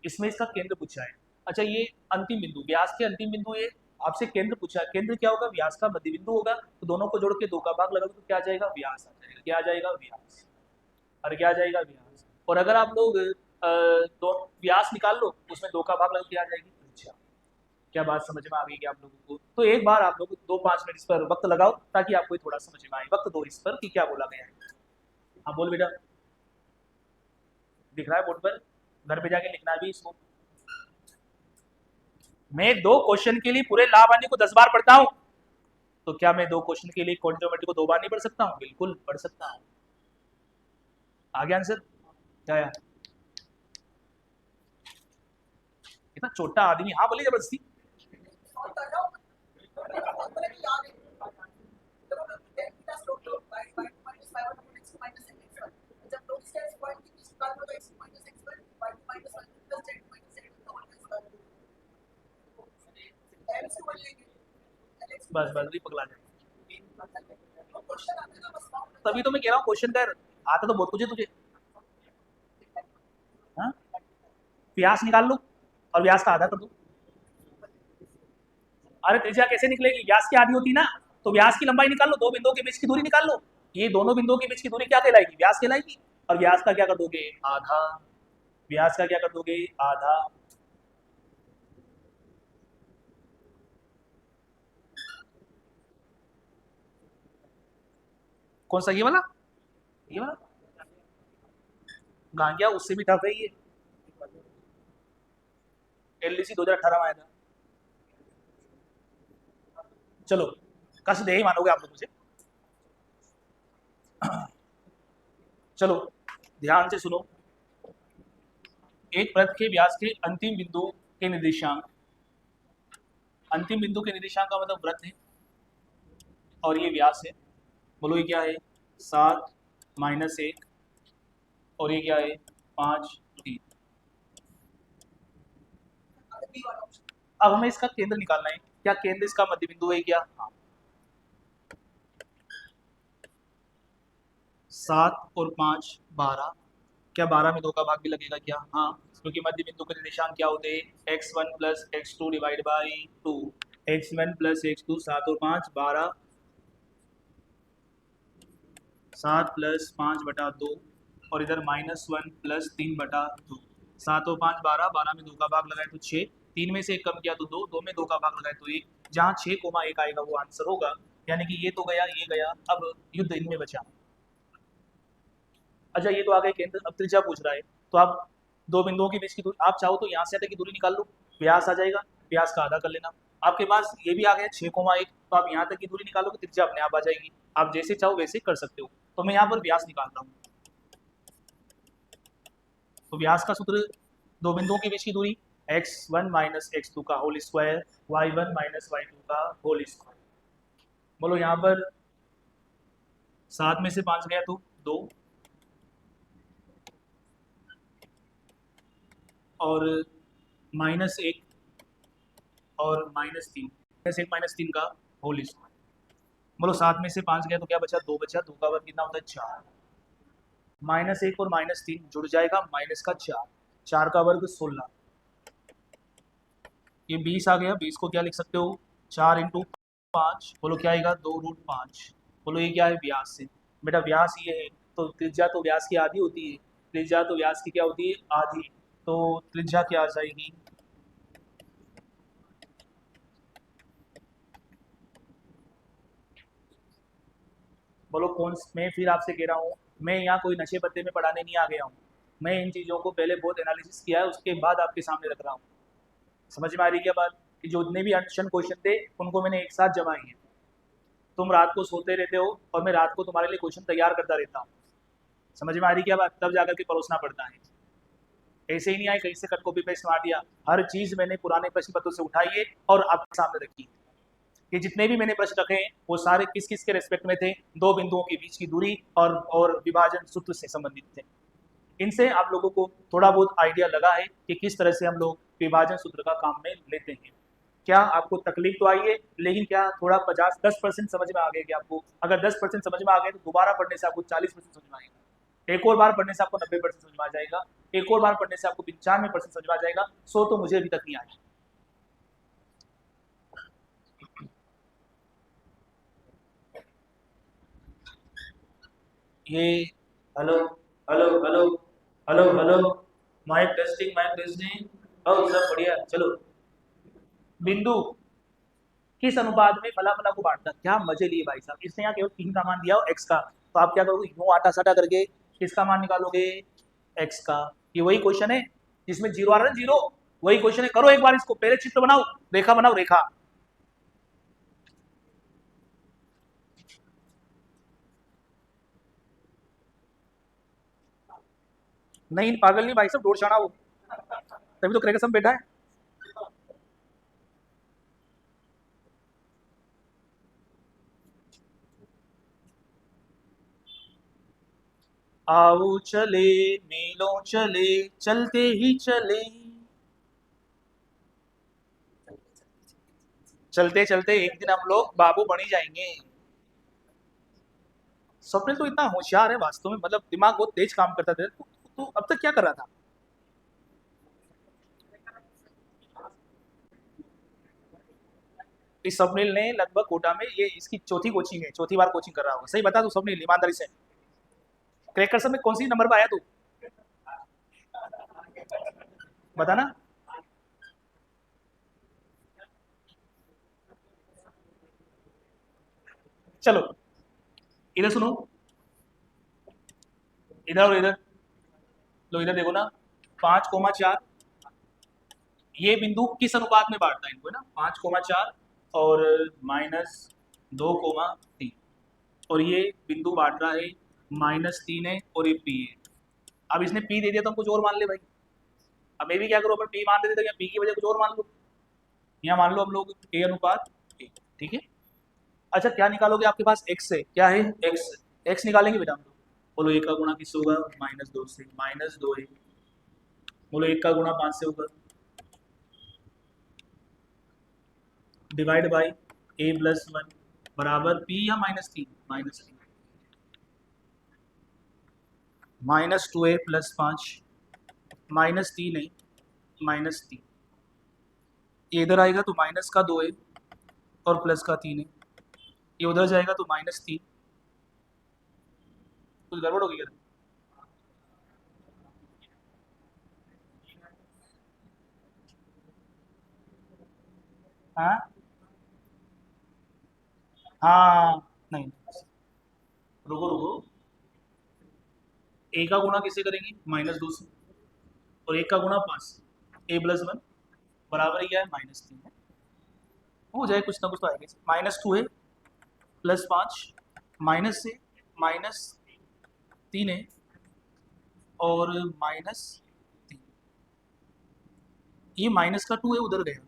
इसमें इसका केंद्र पूछा है। अच्छा ये अंतिम बिंदु, व्यास के अंतिम बिंदु, ये आपसे केंद्र पूछा है। केंद्र क्या होगा, व्यास का मध्य बिंदु होगा। तो दोनों को जोड़ के 2 का भाग लगाओगे तो क्या आ जाएगा व्यास आ जाएगा। क्या आ जाएगा व्यास, और क्या आ जाएगा व्यास। और अगर आप लोग दो व्यास निकाल लो, उसमें 2 का भाग लगा क्या आ जाएगी त्रिज्या। क्या बात समझ में आ गई क्या आप लोगों को? तो एक बार आप लोग 2-5 मिनट इस पर वक्त लगाओ, ताकि आपको थोड़ा समझ में आए। वक्त दो इस पर कि क्या बोला गया है। हाँ बोल बेटा, दिख रहा है बोर्ड पर? घर पे जाके लिखना भी इसको। मैं 2 क्वेश्चन के लिए पूरे लाभ हानि को 10 बार पढ़ता हूँ, तो क्या मैं 2 क्वेश्चन के लिए क्वाड्रेटिक को 2 बार नहीं पढ़ सकता हूँ? बिल्कुल पढ़ सकता हूँ। आगे आंसर क्या है? इतना छोटा आदमी, हाँ बोलिए जबरदस्ती। बस बस भी पगला जाए, तभी तो मैं कह रहा हूँ क्वेश्चन कर आता तो बहुत कुछ है तुझे। हाँ व्यास निकाल लो और व्यास का आधा कर दो। अरे त्रिज्या कैसे निकलेगी, व्यास की आधी होती ना, तो व्यास की लंबाई निकाल लो, 2 बिंदुओं के बीच की दूरी निकाल लो। ये दोनों बिंदुओं के बीच की दूरी क्या कहलाएगी, व्यास कहलाएगी। और व्यास का क्या कर दोगे आधा, व्यास का क्या कर दोगे आधा। कौन सा, ये वाला? ये वाला गांगिया उससे भी टफ है ये। एलडीसी 2018 में आया था। चलो कष्ट दे ही मानोगे आप लोग मुझे। चलो ध्यान से सुनो। एक वृत्त के व्यास के अंतिम बिंदु के निर्देशांक, अंतिम बिंदु के निर्देशांक का मतलब वृत्त है और ये व्यास है। बोलो ये क्या है? 7 - 1 और ये क्या है? 5 3। अब हमें इसका केंद्र निकालना है। क्या केंद्र इसका मध्य बिंदु है क्या? हाँ। 7 और 5 12। क्या 12 में 2 का भाग भी लगेगा क्या? हाँ, क्योंकि मध्य बिंदु के निर्देशांक क्या होते हैं? x1 + x2 divide by 2। x1 + x2 7 और 5 12। 7 + 5/2 और इधर -1 + 3/2। 7 और 5 12, 12 में 2 का भाग लगाए तो 6, 3 में से 1 कम किया तो 2, 2 में 2 का भाग लगाए तो 1। जहाँ 6,1 आएगा वो आंसर होगा। यानी कि ये तो गया, ये गया। अब युद्ध इनमें बचा। अच्छा ये तो आ गए केंद्र। अब त्रिज्या पूछ रहा है, तो आप दो बिंदुओं के बीच की दूरी, आप चाहो तो यहाँ से तक की दूरी निकाल लो, व्यास आ जाएगा, व्यास का आधा कर लेना। आपके पास ये भी आ गया 6,1, तो आप यहाँ तक की दूरी निकालोगे, त्रिज्या अपने आप आ जाएगी। आप जैसे चाहो वैसे कर सकते हो। तो मैं यहाँ पर व्यास निकाल रहा हूँ। तो व्यास का सूत्र, दो बिंदुओं के बीच की दूरी x1 - x2 का होल स्क्वायर, y1 - y2 का होल स्क्वायर। बोलो यहाँ पर 7 में से 5 गया तो 2 और -1 और -3, -1 - 3 का होल स्क्वायर। बोलो 7 में से 5 गया तो क्या बचा? 2 बचा। 2 का वर्ग कितना होता है? 4। -1 और -3 जुड़ जाएगा, माइनस का 4, 4 का वर्ग 16। ये 20 आ गया। 20 को क्या लिख सकते हो? 4 × 5। बोलो क्या आएगा? 2√5। बोलो ये क्या है? व्यास है। बेटा व्यास ये है, तो त्रिज्या तो व्यास की आधी होती है। त्रिज्या तो व्यास की क्या होती है? आधी। तो त्रिज्या क्या आ जाएगी? बोलो कौन? मैं फिर आपसे कह रहा हूँ, मैं यहाँ कोई नशे पत्ते में पढ़ाने नहीं आ गया हूँ। मैं इन चीज़ों को पहले बहुत एनालिसिस किया है, उसके बाद आपके सामने रख रहा हूँ। समझ में आ रही है क्या बात? कि जो जितने भी अनशन क्वेश्चन थे उनको मैंने एक साथ जमाए हैं। तुम रात को सोते रहते हो और मैं रात को तुम्हारे लिए क्वेश्चन तैयार करता रहता हूँ। समझ में आ रही क्या बात? तब जाकर के परोसना पड़ता है। ऐसे ही नहीं आए कहीं से कट कॉपी पेस्ट मार दिया। हर चीज़ मैंने पुराने प्रश्न पत्रों से उठाई है और आपके सामने रखी है। कि जितने भी मैंने प्रश्न रखे हैं वो सारे किस किस के रेस्पेक्ट में थे? दो बिंदुओं के बीच की दूरी और विभाजन सूत्र से संबंधित थे। इनसे आप लोगों को थोड़ा बहुत आइडिया लगा है कि किस तरह से हम लोग विभाजन सूत्र का काम में लेते हैं। क्या आपको तकलीफ तो आई है, लेकिन क्या थोड़ा 50-10% समझ में आ गया? कि आपको अगर 10% समझ में आ गए तो दोबारा पढ़ने से आपको 40% समझ में आएगा। एक और बार पढ़ने से आपको 90% समझ में आ जाएगा। एक और बार पढ़ने से आपको 95% समझ में आ जाएगा। 100 तो मुझे अभी तक नहीं आया। ये hello hello hello hello hello, mike testing, mike testing. और सब बढ़िया। चलो, बिंदु किस अनुपात में फला फला को बांटता? क्या मजे लिए भाई साहब। इसने यहाँ केवल 3 का मान दिया हो x का, तो आप क्या करोगे? यूं आटा साटा करके किसका मान निकालोगे? x का। ये वही क्वेश्चन है जिसमें जीरो आ रहा है, जीरो। वही क्वेश्चन है। करो एक बार इसको, पहले चित्र बनाओ, रेखा बनाओ, रेखा। नहीं पागल नहीं भाई साहब, डोरछाना वो, तभी तो क्रेकसम बैठा है। आओ चले मीलों चले, चलते ही चले, चलते चलते एक दिन हम लोग बाबू बन ही जाएंगे। स्वप्निल तो इतना होशियार है वास्तव में, मतलब दिमाग बहुत तेज काम करता था। तो अब तक क्या कर रहा था? इस स्वप्निल ने लगभग कोटा में, ये इसकी चौथी कोचिंग है, चौथी बार कोचिंग कर रहा होगा। सही बता तू स्वप्निल, ईमानदारी से। क्रैकर सब में कौन सी नंबर पर आया तू? बता ना। चलो इधर सुनो। इधर और इधर, लो इधर देखो ना, 5,4, ये बिंदु किस अनुपात में बांटता है इनको, है ना, 5,4 और -2,3, और ये बिंदु बांट रहा है -3 है और ये P है। अब इसने P दे दिया तो हम कुछ और मान ले भाई। अब मैं भी क्या करूँ, अपन P मान देते तो P की वजह कुछ और मान लो, यहाँ मान लो हम लोग A अनुपात A, ठीक है। अच्छा क्या निकालोगे, आपके पास x है, क्या है x, x निकालेंगे बेटा हम लोग। बोलो 1 का गुणा किससे होगा, -2 से, -2 है। बोलो 1 का गुणा 5 से होगा, डिवाइड बाई a+1 बराबर P या -3, -3, -2a + 5, -3 है, -3, ये इधर आएगा तो माइनस का 2 है और प्लस का 3 है, ये उधर जाएगा तो -3, कुछ गड़बड़ होगी क्या? हाँ हाँ, नहीं, रुको रुको, ए का गुणा किससे करेंगे, -2 से, और 1 का गुणा 5, a+1 बराबर ही क्या है, -3 है, हो जाए कुछ ना कुछ तो आएगा। -2 है, +5, माइनस से -3 है और -3, ये माइनस का 2 है उधर गया,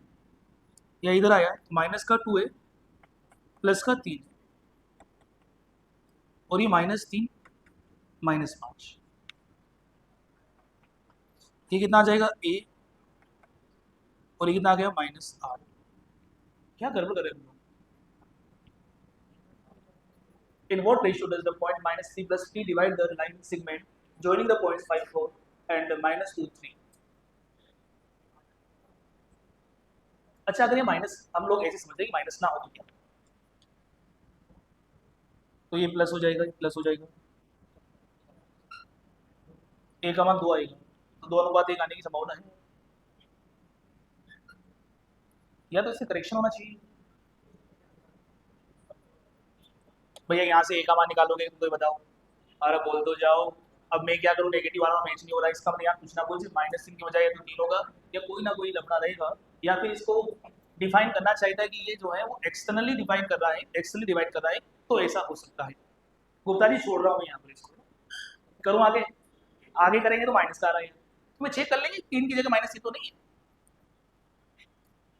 या इधर आया, -2 है, प्लस का 3 और ये -3, -5, ये कितना आ जाएगा a, और ये कितना आ गया -8। क्या गड़बड़ कर रहे हैं हम लोग? In what ratio does the point -3 + t divide the line segment joining the points 5, 4 and -2, 3? अच्छा अगर ये माइनस, हम लोग ऐसे समझते हैं कि माइनस ना हो तो क्या, तो ये प्लस हो जाएगा, ये प्लस हो जाएगा, a का मान 2 आएगा, तो 2 अनुपात 1 आने की संभावना है, या तो इससे करेक्शन होना चाहिए। भैया यहाँ से a का मान निकालोगे तुम तो बताओ, अरे बोल तो जाओ। अब मैं क्या करूँ, नेगेटिव वाला मैच नहीं हो रहा, इसका मैंने यहाँ कुछ ना कुछ -3 की बजाय तो 3 होगा, या कोई ना कोई लफड़ा रहेगा, या फिर इसको डिफाइन करना चाहिए था कि ये जो है वो एक्सटर्नली डिफाइन कर रहा है, एक्सटर्नली डिवाइड कर रहा है, तो ऐसा हो सकता है। गुप्ता जी छोड़ रहा हूँ यहाँ पर इसको, करूँ आगे, आगे करेंगे तो माइनस का आ रहा है, तो मैं चेक कर लेंगे 3 की जगह -3 तो नहीं है।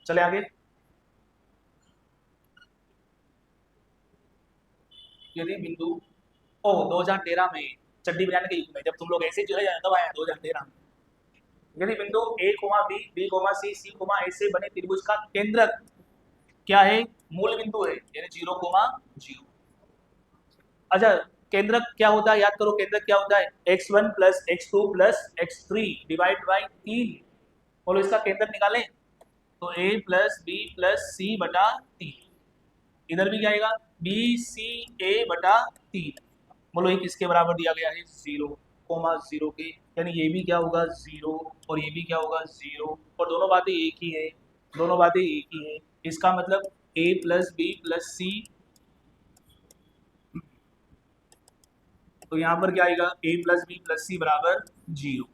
चले आगे, यदि बिंदु ओ 2013 में चड्डी बजाने के युग में, जब तुम लोग ऐसे जो है तब आया 2013 में, यदि बिंदु a, b, b, c, c, a से बने त्रिभुज का केंद्रक क्या है, मूल बिंदु है, यानी 0,0। अच्छा केंद्रक क्या होता है, याद करो केंद्रक क्या होता है, x1 + x2 + x3 divide by 3, बोलो इसका केंद्रक निकालें तो a + b + c बटा 3, इधर भी क्या आएगा, बी सी ए बटा 3, बोलो ये किसके बराबर दिया गया है, 0,0 के, यानी ये भी क्या होगा 0 और ये भी क्या होगा 0, और दोनों बातें एक ही है, दोनों बातें एक ही है, इसका मतलब a + b + c, तो यहाँ पर क्या आएगा a + b + c बराबर 0,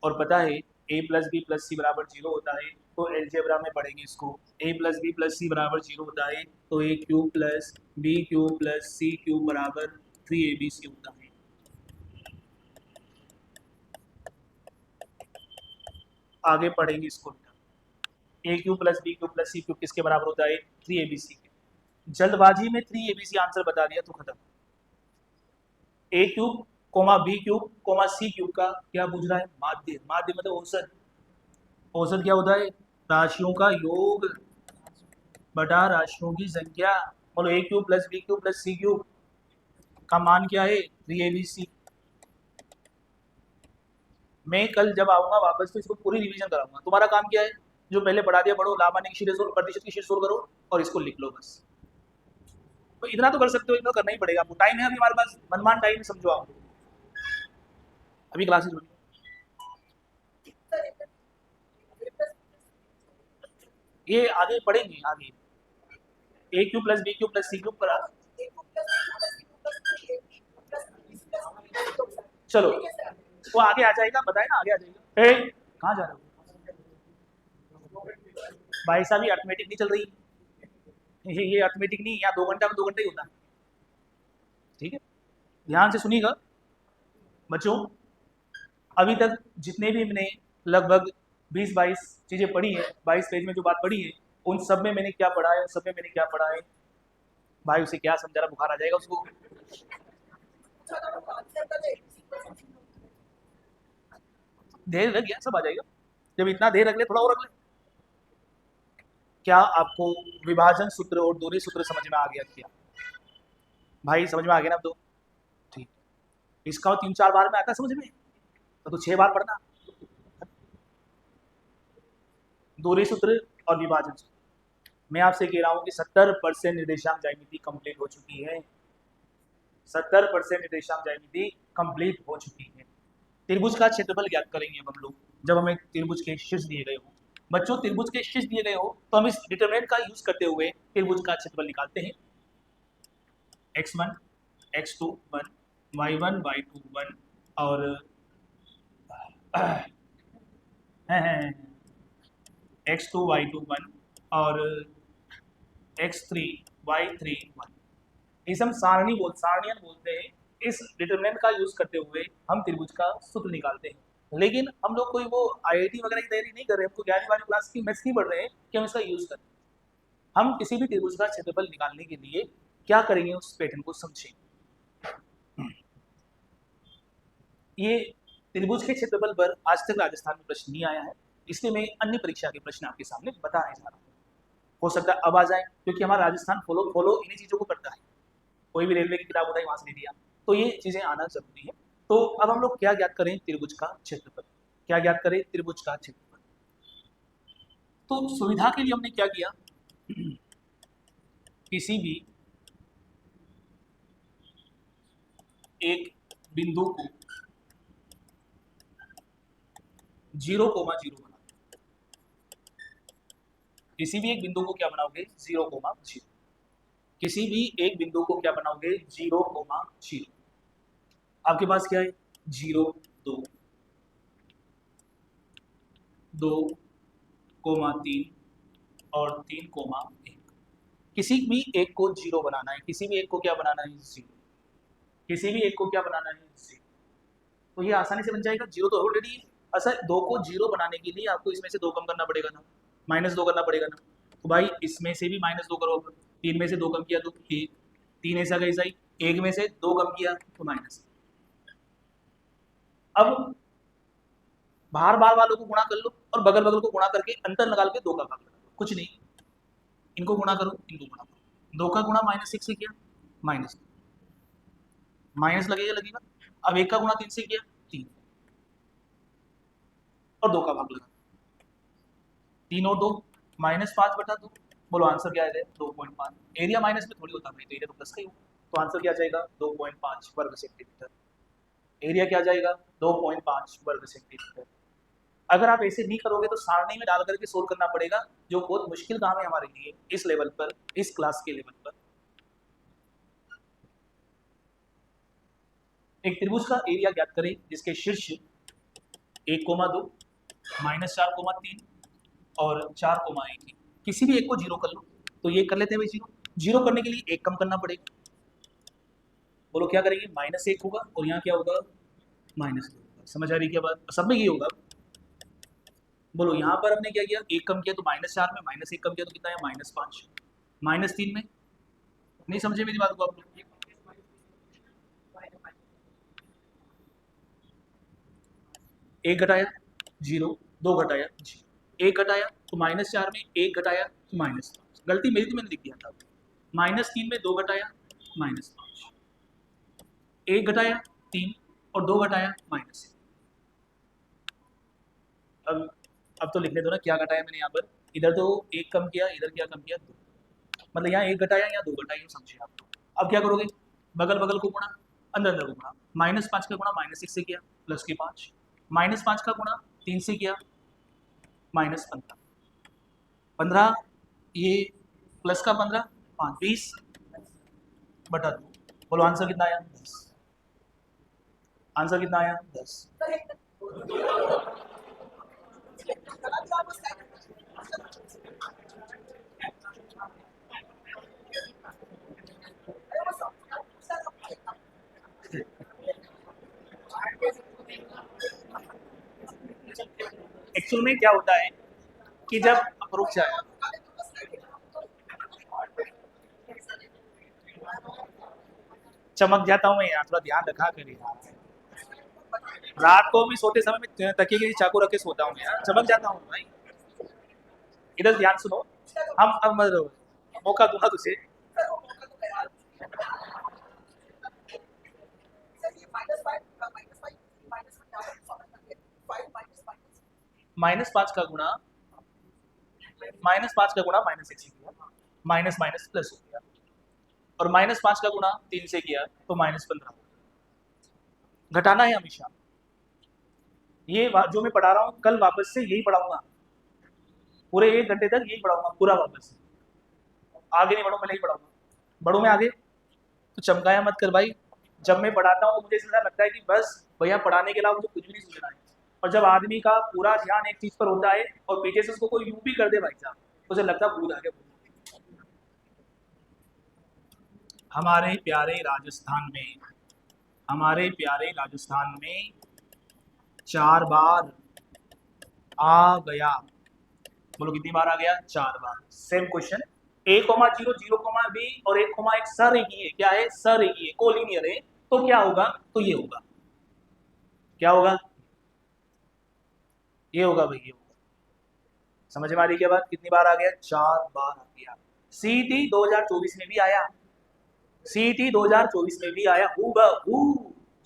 और पता है a + b + c बराबर 0 होता है, तो एलजेब्रा में पढ़ेंगे इसको, a + b + c बराबर 0 होता है तो a³ + b³ + c³ बराबर 3abc होता है। आगे पढ़ेंगे इसको, a³ + b³ + c³ किसके बराबर होता है, 3abc के। जल्दबाजी में 3abc आंसर बता दिया तो खत्म। a³, b³, c³ का क्या पूछ रहा है, माध्य, माध्य मतलब औसत, औसत क्या होता है, राशियों का योग बटा राशियों की संख्या, बोलो a³ + b³ + c³ का मान क्या है, 3abc। मैं कल जब आऊंगा वापस तो इसको पूरी रिवीजन कराऊंगा, तुम्हारा काम क्या है, जो पहले पढ़ा दिया पढ़ो, लाभ आने की शीट सोल्व, प्रतिशत की शीट सोल्व करो और इसको लिख लो बस, तो इतना तो कर सकते हो, इतना करना ही पड़ेगा आपको, टाइम है अभी हमारे पास, मनमान टाइम समझो आप, अभी क्लासेस होनी, ये आगे पढ़ेंगे आगे, a³ + b³ + c³ करा, चलो वो आगे आ जाएगा, बताए ना, आगे आ जाएगा। ए कहाँ जा रहे हो भाई साहब, ये अर्थमेटिक नहीं चल रही, ये अर्थमेटिक नहीं, यहाँ 2 घंटा में 2 घंटे ही होता है। ठीक है, ध्यान से सुनिएगा बच्चों। अभी तक जितने भी मैंने लगभग 20-22 चीज़ें पढ़ी है, 22 पेज में जो बात पढ़ी है, उन सब में मैंने क्या पढ़ा है, उन सब में मैंने क्या पढ़ा है भाई, उसे क्या समझा रहा, बुखार आ जाएगा उसको। देर लग गया, सब आ जाएगा, जब इतना देर रख ले थोड़ा और रख ले। क्या आपको विभाजन सूत्र और दूरी सूत्र समझ में आ गया क्या भाई? समझ में आ गया ना? अब तो ठीक, इसका 3-4 बार में आता समझ में, तो 6 बार पढ़ना। दूरी सूत्र और विभाजन सूत्र, मैं आपसे कह रहा हूं कि 70% निर्देशांक ज्यामिति कंप्लीट हो चुकी है। 70% निर्देशांक ज्यामिति कंप्लीट हो चुकी है। त्रिभुज का क्षेत्रफल ज्ञात करेंगे अब हम लोग, जब हमें त्रिभुज के शीर्ष दिए गए हो। बच्चों त्रिभुज के शीर्ष दिए गए हो तो हम इस डिटरमिनेंट का यूज करते हुए त्रिभुज का क्षेत्रफल निकालते हैं। x1 x2 1 y1 y2 1 और x2 y2 1 और x3 y3 1, इसे हम सारणियन बोलते हैं। इस डिटरमिनेंट का यूज करते हुए हम त्रिभुज का सूत्र निकालते हैं। लेकिन हम लोग कोई वो आईआईटी वगैरह की तैयारी नहीं कर रहे, हमको 11वीं क्लास की मैथ्स नहीं पढ़ रहे हैं कि हम इसका यूज करें। हम किसी भी त्रिभुज का क्षेत्रफल निकालने के लिए क्या करेंगे, उस पैटर्न को समझें। ये त्रिभुज के क्षेत्रफल पर आज तक राजस्थान में प्रश्न नहीं आया है, इसलिए मैं अन्य परीक्षा के प्रश्न आपके सामने बताने जा रहा हूँ। हो सकता है अब आ जाए, क्योंकि हमारा राजस्थान फॉलो इन्हीं चीज़ों को करता है। कोई भी रेलवे की किताब उठाई वहां से ले लिया, तो ये चीज़ें आना जरूरी है। तो अब हम लोग क्या ज्ञात करें, त्रिभुज का क्षेत्रफल। क्या ज्ञात करें, त्रिभुज का क्षेत्रफल। तो सुविधा के लिए हमने क्या किया, किसी भी एक बिंदु को 0,0 बना, किसी भी एक बिंदु को क्या बनाओगे, 0,0। किसी भी एक बिंदु को क्या बनाओगे, 0,0। आपके पास क्या है, 0 2 2,3 और 3,1। किसी भी एक को 0 बनाना है, किसी भी एक को क्या बनाना है, 0। किसी भी एक को क्या बनाना है, 0। तो ये आसानी से बन जाएगा, 0 तो ऑलरेडी है। अच्छा, 2 को 0 बनाने के लिए आपको इसमें से 2 कम करना पड़ेगा ना, -2 करना पड़ेगा ना। तो भाई इसमें से भी -2 करो, 3 में से 2 कम किया तो 1, 3 ऐसा कैसा ही, 1 में से 2 कम किया तो माइनस। अब बाहर बाहर वालों को गुणा कर लो और बगल बगल को गुणा करके अंतर निकाल के 2 का भाग लगा लो, कुछ नहीं, इनको गुणा करो, इनको गुणा करो, 2 का गुणा -1 से किया, माइनस माइनस लगेगा लगेगा। अब 1 का गुणा 3 से किया, 3 और 2 का भाग लगा, 3 और 2 -5/2। बोलो आंसर क्या है, 2.5। एरिया माइनस में थोड़ी होता है, तो एरिया तो प्लस का ही होगा, तो आंसर क्या जाएगा, 2.5 वर्ग सेंटीमीटर। एरिया क्या जाएगा, 2.5 वर्ग सेंटीमीटर। अगर आप ऐसे नहीं करोगे तो सारणी में डाल करके सोल्व करना पड़ेगा, जो बहुत मुश्किल काम है हमारे लिए इस लेवल पर, इस क्लास के लेवल पर। एक त्रिभुज का एरिया ज्ञात करें जिसके शीर्ष 1,2 -4,3 और 4,1 है। किसी भी एक को 0 कर लो, तो ये कर लेते हैं भाई 0। 0 करने के लिए 1 कम करना पड़ेगा, बोलो क्या करेंगे, -1 होगा और यहाँ क्या होगा, -2 होगा। समझ आ रही क्या बात, सब में ये होगा। बोलो यहाँ पर हमने क्या किया, 1 कम किया तो -4 में, -1 कम किया तो कितना है, -5। -3 में, नहीं समझे मेरी बात को आप लोग, 1 घटाया 0, 2 घटाया 0, 1 घटाया तो -4 में, 1 घटाया तो -5। गलती मेरी थी, मैंने लिख दिया था। -3 में 2 घटाया -5, 1 घटाया 3 और 2 घटाया -1। अब तो लिखने दो ना क्या घटाया मैंने यहाँ पर, इधर तो 1 कम किया, इधर क्या कम किया, 2। मतलब यहाँ 1 घटाया, यहाँ 2 घटाया, समझिए आप। अब क्या करोगे, बगल बगल को गुणा, अंदर अंदर को गुणा। -5 का गुणा -1 से किया, प्लस के 5। -5 का गुणा 3 से किया, -15। 15 ये प्लस का 15, 5 20/2। बोलो आंसर कितना आया, 10। आंसर कितना आया 10। एक्चुअल में क्या होता है कि जब रुक जाए, चमक जाता हूँ मैं यार, थोड़ा ध्यान रखा करिए। रात को भी सोते समय में तकिए के नीचे चाकू रख के सोता हूँ यार, चमक जाता हूँ भाई। इधर ध्यान सुनो, हम अब मौका दूंगा तुझे। -5 का गुणा -6 से किया, माइनस माइनस प्लस हो गया, और -5 का गुणा 3 से किया तो -15। घटाना है हमेशा। ये जो मैं पढ़ा रहा हूँ कल वापस से यही पढ़ाऊंगा, पूरे 1 घंटे तक यही पढ़ाऊंगा पूरा वापस से, आगे नहीं बढ़ूँ, मैं नहीं पढ़ाऊंगा। बढ़ूँ मैं आगे तो चमकाया मत कर भाई। जब मैं पढ़ाता हूँ तो मुझे ऐसा लगता है कि बस भैया पढ़ाने के अलावा मुझे कुछ भी नहीं सूझना है, और जब आदमी का पूरा ध्यान एक चीज पर होता है और पीछे से उसको कोई यूं भी कर दे भाई साहब, तो उसे लगता है भूल आ गया। हमारे प्यारे राजस्थान में, हमारे प्यारे राजस्थान में 4 बार आ गया। बोलो कितनी बार आ गया? 4 बार। सेम क्वेश्चन, a,0 0,b और 1,1 सरेखीय है। क्या है? सरेखीय है, कोलिनियर है। तो क्या होगा? तो ये होगा, क्या होगा? ये होगा भाई, ये होगा। समझ में आ रही क्या बात? कितनी बार आ गया? 4 बार आ गया। सीटी 2024 में भी आया, सीटी 2024 में भी आया,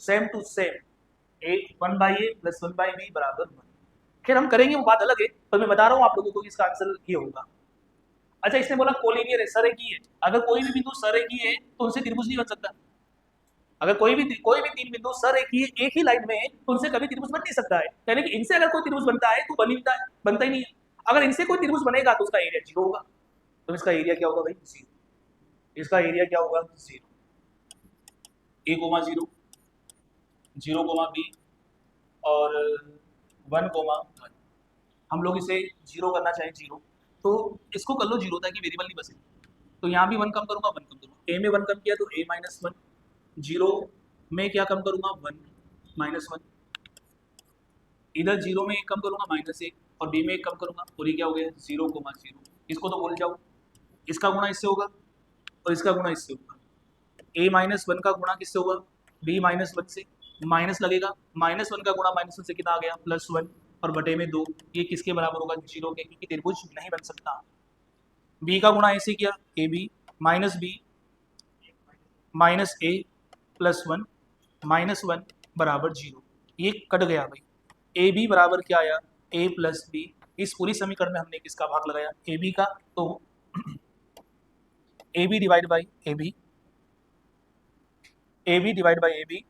same to same, 1/a + 1/b = 1। खैर हम करेंगे, वो बात अलग है, पर मैं बता रहा हूँ आप लोगों को कि इसका आंसर ये होगा। अच्छा, इसने बोला कोलिनियर है, सरेखीय है। अगर कोई भी बिंदु सरेखीय है तो उनसे त्रिभुज नहीं बन सकता। अगर कोई भी 3 बिंदु सरेखीय एक ही लाइन में है तो उनसे कभी त्रिभुज बन नहीं सकता है। यानी कि इनसे अगर कोई त्रिभुज बनता है तो बनता ही नहीं है। अगर इनसे कोई त्रिभुज बनेगा तो उसका एरिया 0 होगा। तो इसका एरिया क्या होगा भाई? 0। इसका एरिया क्या होगा? 0। a,0 0,b और 1,1। हम लोग इसे 0 करना चाहें 0, तो इसको कर लो 0 ताकि वेरिएबल नहीं बसे। तो यहाँ भी 1 कम करूंगा, 1 कम करूंगा, a में 1 कम किया तो a -1, 0 में क्या कम करूंगा? 1 -1, इधर 0 में 1 कम करूंगा -1, और b में 1 कम करूंगा, और ये क्या हो गया? 0,0। इसको तो बोल जाओ, इसका गुणा इससे होगा और इसका गुणा इससे होगा। a -1 का गुणा किससे होगा? b -1 से, माइनस लगेगा, -1 का गुणा -1 से कितना आ गया? +1, और बटे में 2। ये किसके बराबर होगा? 0 के, क्योंकि त्रिभुज नहीं बन सकता। b का गुणा ऐसे किया, ab -b -a +1 -1 = 0। ये कट गया भाई। ए बी बराबर क्या आया? a + b। इस पूरी समीकरण में हमने किसका भाग लगाया? ए बी का। तो A B divide by A B, A B divide by A B,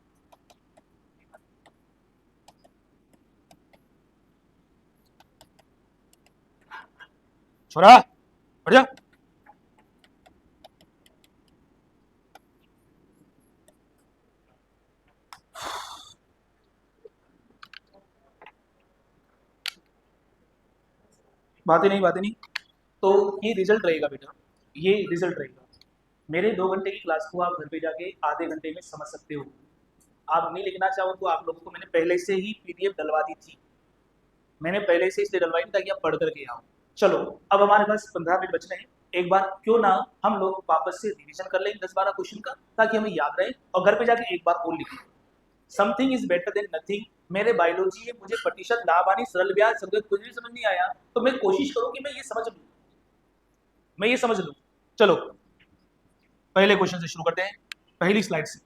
छोरा बढ़ जा। बातें नहीं। तो ये रिजल्ट रहेगा बेटा, ये रिजल्ट रहेगा। मेरे 2 घंटे की क्लास को आप घर पे जाके आधे घंटे में समझ सकते हो। आप नहीं लिखना चाहो तो आप लोगों को मैंने पहले से ही पीडीएफ डलवा दी थी, मैंने पहले से इसलिए डलवाई ताकि आप पढ़ करके आओ। चलो, अब हमारे पास 15 मिनट बच रहे हैं। एक बार क्यों ना हम लोग वापस से रिवीजन कर लेंगे 10-12 क्वेश्चन का, ताकि हमें याद रहे, और घर पे जाके एक बार और लिखें। Something is better than nothing. मेरे बायोलॉजी है, मुझे प्रतिशत, लाभ हानि, सरल ब्याज, संगत कुछ भी समझ नहीं आया, तो मैं कोशिश करूँ कि मैं ये समझ लूँ। चलो पहले क्वेश्चन से शुरू करते हैं, पहली स्लाइड से।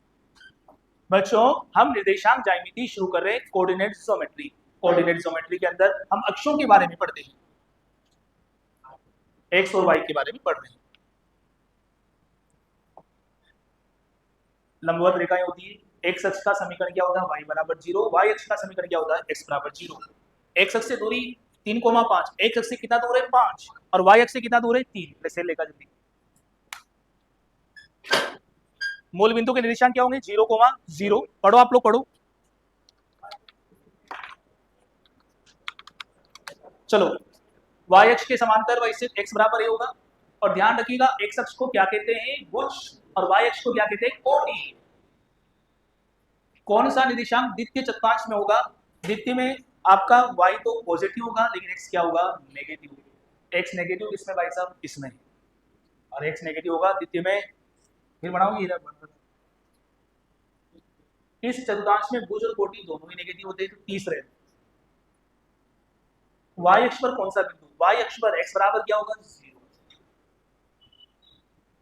बच्चों, हम निर्देशांक ज्यामिति शुरू कर रहे हैं, कोऑर्डिनेट ज्योमेट्री। कोऑर्डिनेट ज्योमेट्री के अंदर हम अक्षों के बारे में पढ़ते हैं, एक्स और वाई के बारे में पढ़ रहे हैं। लंबवत रेखाएं होती है, एक्स अक्ष का समीकरण क्या होता है? y = 0। वाई अक्ष का समीकरण क्या होता है? x = 0। एक्स अक्ष से दूरी 3,5, एक्स अक्ष से कितना दूर है? 5, और वाई अक्ष से कितना दूर है? 3। वैसे लेकर जल्दी, मूल बिंदु के निर्देशांक क्या होंगे? 0,0। पढ़ो आप लोग, पढ़ो। चलो y अक्ष के समांतर वैसे x बराबर ये होगा, और ध्यान रखिएगा x अक्ष को क्या कहते हैं, भुज, और y अक्ष को क्या कहते हैं, कोटि। कौन सा निर्देशांक द्वितीय चतुर्थांश में होगा? द्वितीय में आपका y तो पॉजिटिव होगा, लेकिन x क्या होगा, नेगेटिव। x नेगेटिव किसमें भाई साहब, इसमें, और x नेगेटिव होगा द्वितीय में। फिर बनाऊंगी इस चतुर्थांश में भुज और कोटि दोनों ही नेगेटिव होते हैं। तो तीसरे y अक्ष पर कौन सा बिंदु, y अक्ष पर x बराबर क्या होगा, 0।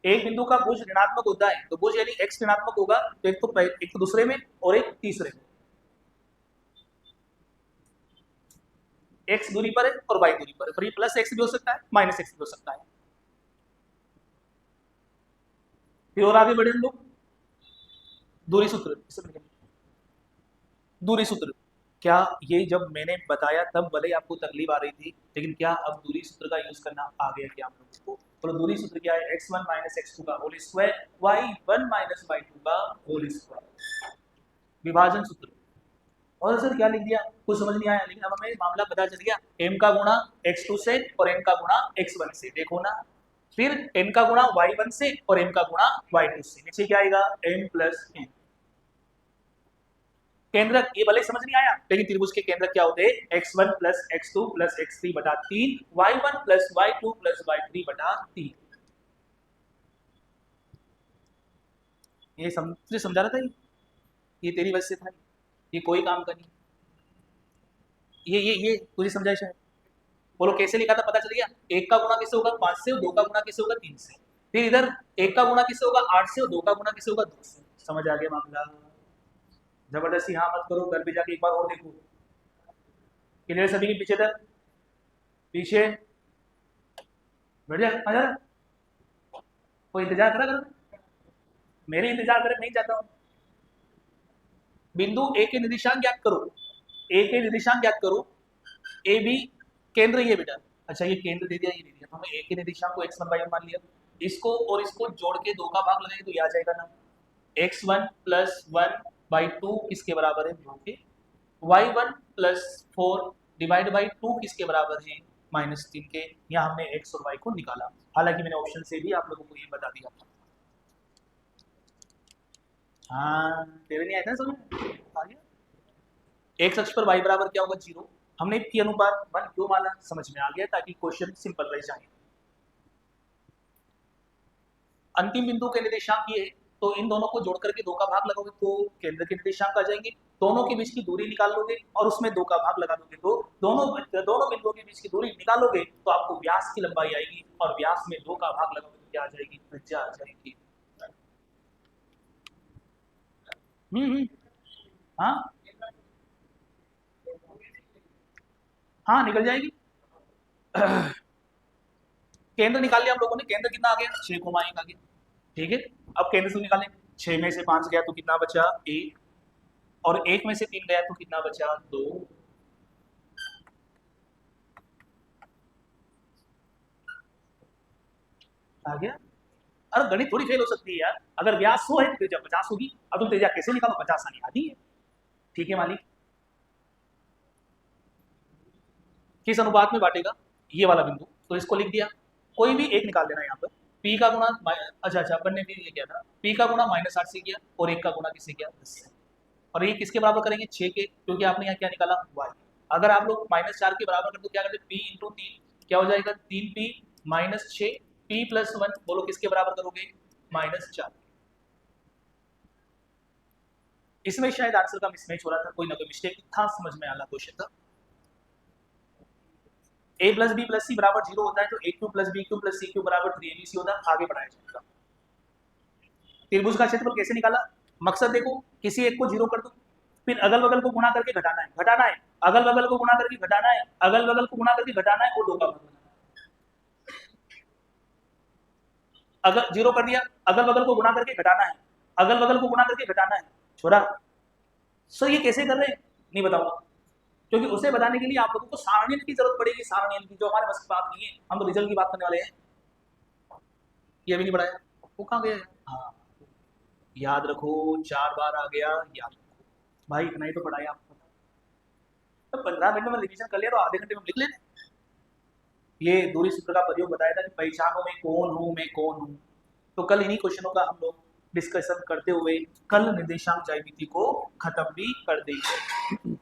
एक बिंदु का भुज ऋणात्मक होता है, तो भुज यानी x ऋणात्मक होगा, तो एक तो दूसरे में और एक तीसरे में। x दूरी पर है और y दूरी पर है, फिर ये प्लस x भी हो सकता है, माइनस x भी हो सकता है। फिर और आगे बढ़े हम लोग, दूरी सूत्र, दूरी सूत्र। क्या ये जब मैंने बताया तब भले आपको तकलीफ आ रही थी, लेकिन क्या अब दूरी सूत्र का यूज करना आ गया क्या आप लोगों को? तो दूरी सूत्र क्या है, x1 माइनस x2 का whole square, y1 minus y2 का होल स्क्वायर, विभाजन सूत्र। और सर क्या लिख दिया, कुछ समझ नहीं आया, लेकिन अब हमें मामला पता चल गया, m का गुणा x2 से और m का गुणा x1 से, देखो ना। फिर n का गुणा y1 से और m का गुणा y2 से, नीचे क्या आएगा, m प्लस n। केंद्रक ये भले समझ नहीं आया, लेकिन त्रिभुज के केंद्रक क्या होते हैं, x1 plus x2 plus x3 बटा 3, y1 plus y2 plus y3 बटा 3। ये तुझे समझा रहा था, ये तेरी वजह से था, ये कोई काम का नहीं। ये तुझे समझाया शायद, बोलो कैसे लिखा था, पता चल गया। एक का गुणा किससे होगा, 5 से, और 2 का गुणा किससे होगा, 3 से। फिर इधर एक का गुणा किससे होगा, 8 से, और 2 का गुणा किससे होगा, 2 से। समझ आ गया मामला? जबरदस्ती हाँ मत करो, घर पे जाके एक बार और देखो। क्लियर सभी के पीछे तक, पीछे बैठ जा, आ जा। कोई इंतजार करा करो, मेरे इंतजार करे नहीं चाहता हूँ। बिंदु ए के निर्देशांक ज्ञात करो, ए के निर्देशांक ज्ञात करो। ए बी केंद्र ये बेटा, अच्छा ये केंद्र दे दिया, ये दे दिया, हमने ए के निर्देशांक को x1 y1 मान लिया। इसको और इसको जोड़ के 2 का भाग लगाएंगे तो ये आ जाएगा ना, x1 प्लस 1/2 किसके बराबर है, 2 के। y1 प्लस 4 डिवाइड बाई 2 किसके बराबर है, -3 के। यहाँ हमने x और y को निकाला, हालांकि मैंने ऑप्शन से भी आप लोगों को ये बता दिया था। हाँ तेरे नहीं आया था समझ, आ गया। x अक्ष पर y बराबर क्या होगा, 0। हमने p अनुपात 1 क्यों माना, समझ में आ गया, ताकि क्वेश्चन सिंपल रह जाए। अंतिम बिंदु के निर्देशांक ये है, तो इन दोनों को जोड़ करके 2 का भाग लगाओगे तो केंद्र के निर्देशांक आ जाएंगे। दोनों के बीच की दूरी निकाल लोगे और उसमें 2 का भाग लगा दोगे, तो दोनों बिंदुओं के बीच की दूरी निकालोगे तो आपको व्यास की लंबाई आएगी, और व्यास में 2 का भाग लगाओगे तो क्या आ जाएगी, त्रिज्या आ जाएगी। हाँ हाँ निकल जाएगी। केंद्र निकाल लिया हम लोगों ने, केंद्र कितना आ गया, 6,1 आ गया, ठीक है। अब केंद्र से निकालें, 6 में से 5 गया तो कितना बचा, 1, और 1 में से 3 गया तो कितना बचा, 2। आ गया। अरे गणित थोड़ी फेल हो सकती है यार, अगर व्यास 100 है तो त्रिज्या 50 होगी। अब तुम त्रिज्या कैसे निकालो, 50 आनी आती है, ठीक है मालिक। किस अनुपात में बांटेगा, ये वाला बिंदु, तो इसको लिख दिया। कोई भी एक निकाल देना यहाँ पर, p का गुणा, अच्छा अपन ने भी ये किया था, p का गुणा -8 से किया, और 1 का गुणा किससे किया, 10 से। और ये किसके बराबर करेंगे, 6 के, क्योंकि आपने यहाँ क्या निकाला, y। अगर आप लोग -4 के बराबर कर दो, क्या करते, p × 3 क्या हो जाएगा, 3p -6, p + 1 बोलो किसके बराबर करोगे, -4। इसमें शायद आंसर का मिसमैच हो रहा था, कोई ना कोई मिस्टेक था, समझ में आला क्वेश्चन था। a + b + c बराबर 0 होता है, तो a³ + b³ + c³ बराबर 3abc होता है, आगे बढ़ाया जाएगा। त्रिभुज का क्षेत्रफल कैसे निकाला, मकसद देखो, किसी एक को 0 कर दो, फिर अगल बगल को गुणा करके घटाना है, घटाना है, अगल बगल को गुणा करके घटाना है, अगल बगल को गुणा करके घटाना है, और 2 का भाग लगाना है। अगर 0 कर दिया, अगल बगल को गुणा करके घटाना है, अगल बगल को गुणा करके घटाना है। छोरा सर ये कैसे कर रहे हैं, नहीं बताऊंगा, क्योंकि उसे बताने के लिए आप लोगों को सारणियन की जरूरत पड़ेगी, सारणियन की, जो हमारे बस की बात नहीं है, हम तो रिजल्ट की बात करने वाले हैं। ये भी नहीं बढ़ाया, वो कहाँ गया, हाँ याद रखो, 4 बार आ गया, याद रखो भाई, इतना ही तो पढ़ाया आपको। तो 15 मिनट में रिवीजन कर लिया तो आधे घंटे में लिख लेते। ये दूरी सूत्र का प्रयोग बताया था कि पहचानो मैं कौन हूं, मैं कौन हूं। तो कल इन्हीं क्वेश्चनों का हम लोग डिस्कशन करते हुए कल निर्देशांक ज्यामिति को खत्म भी कर देंगे।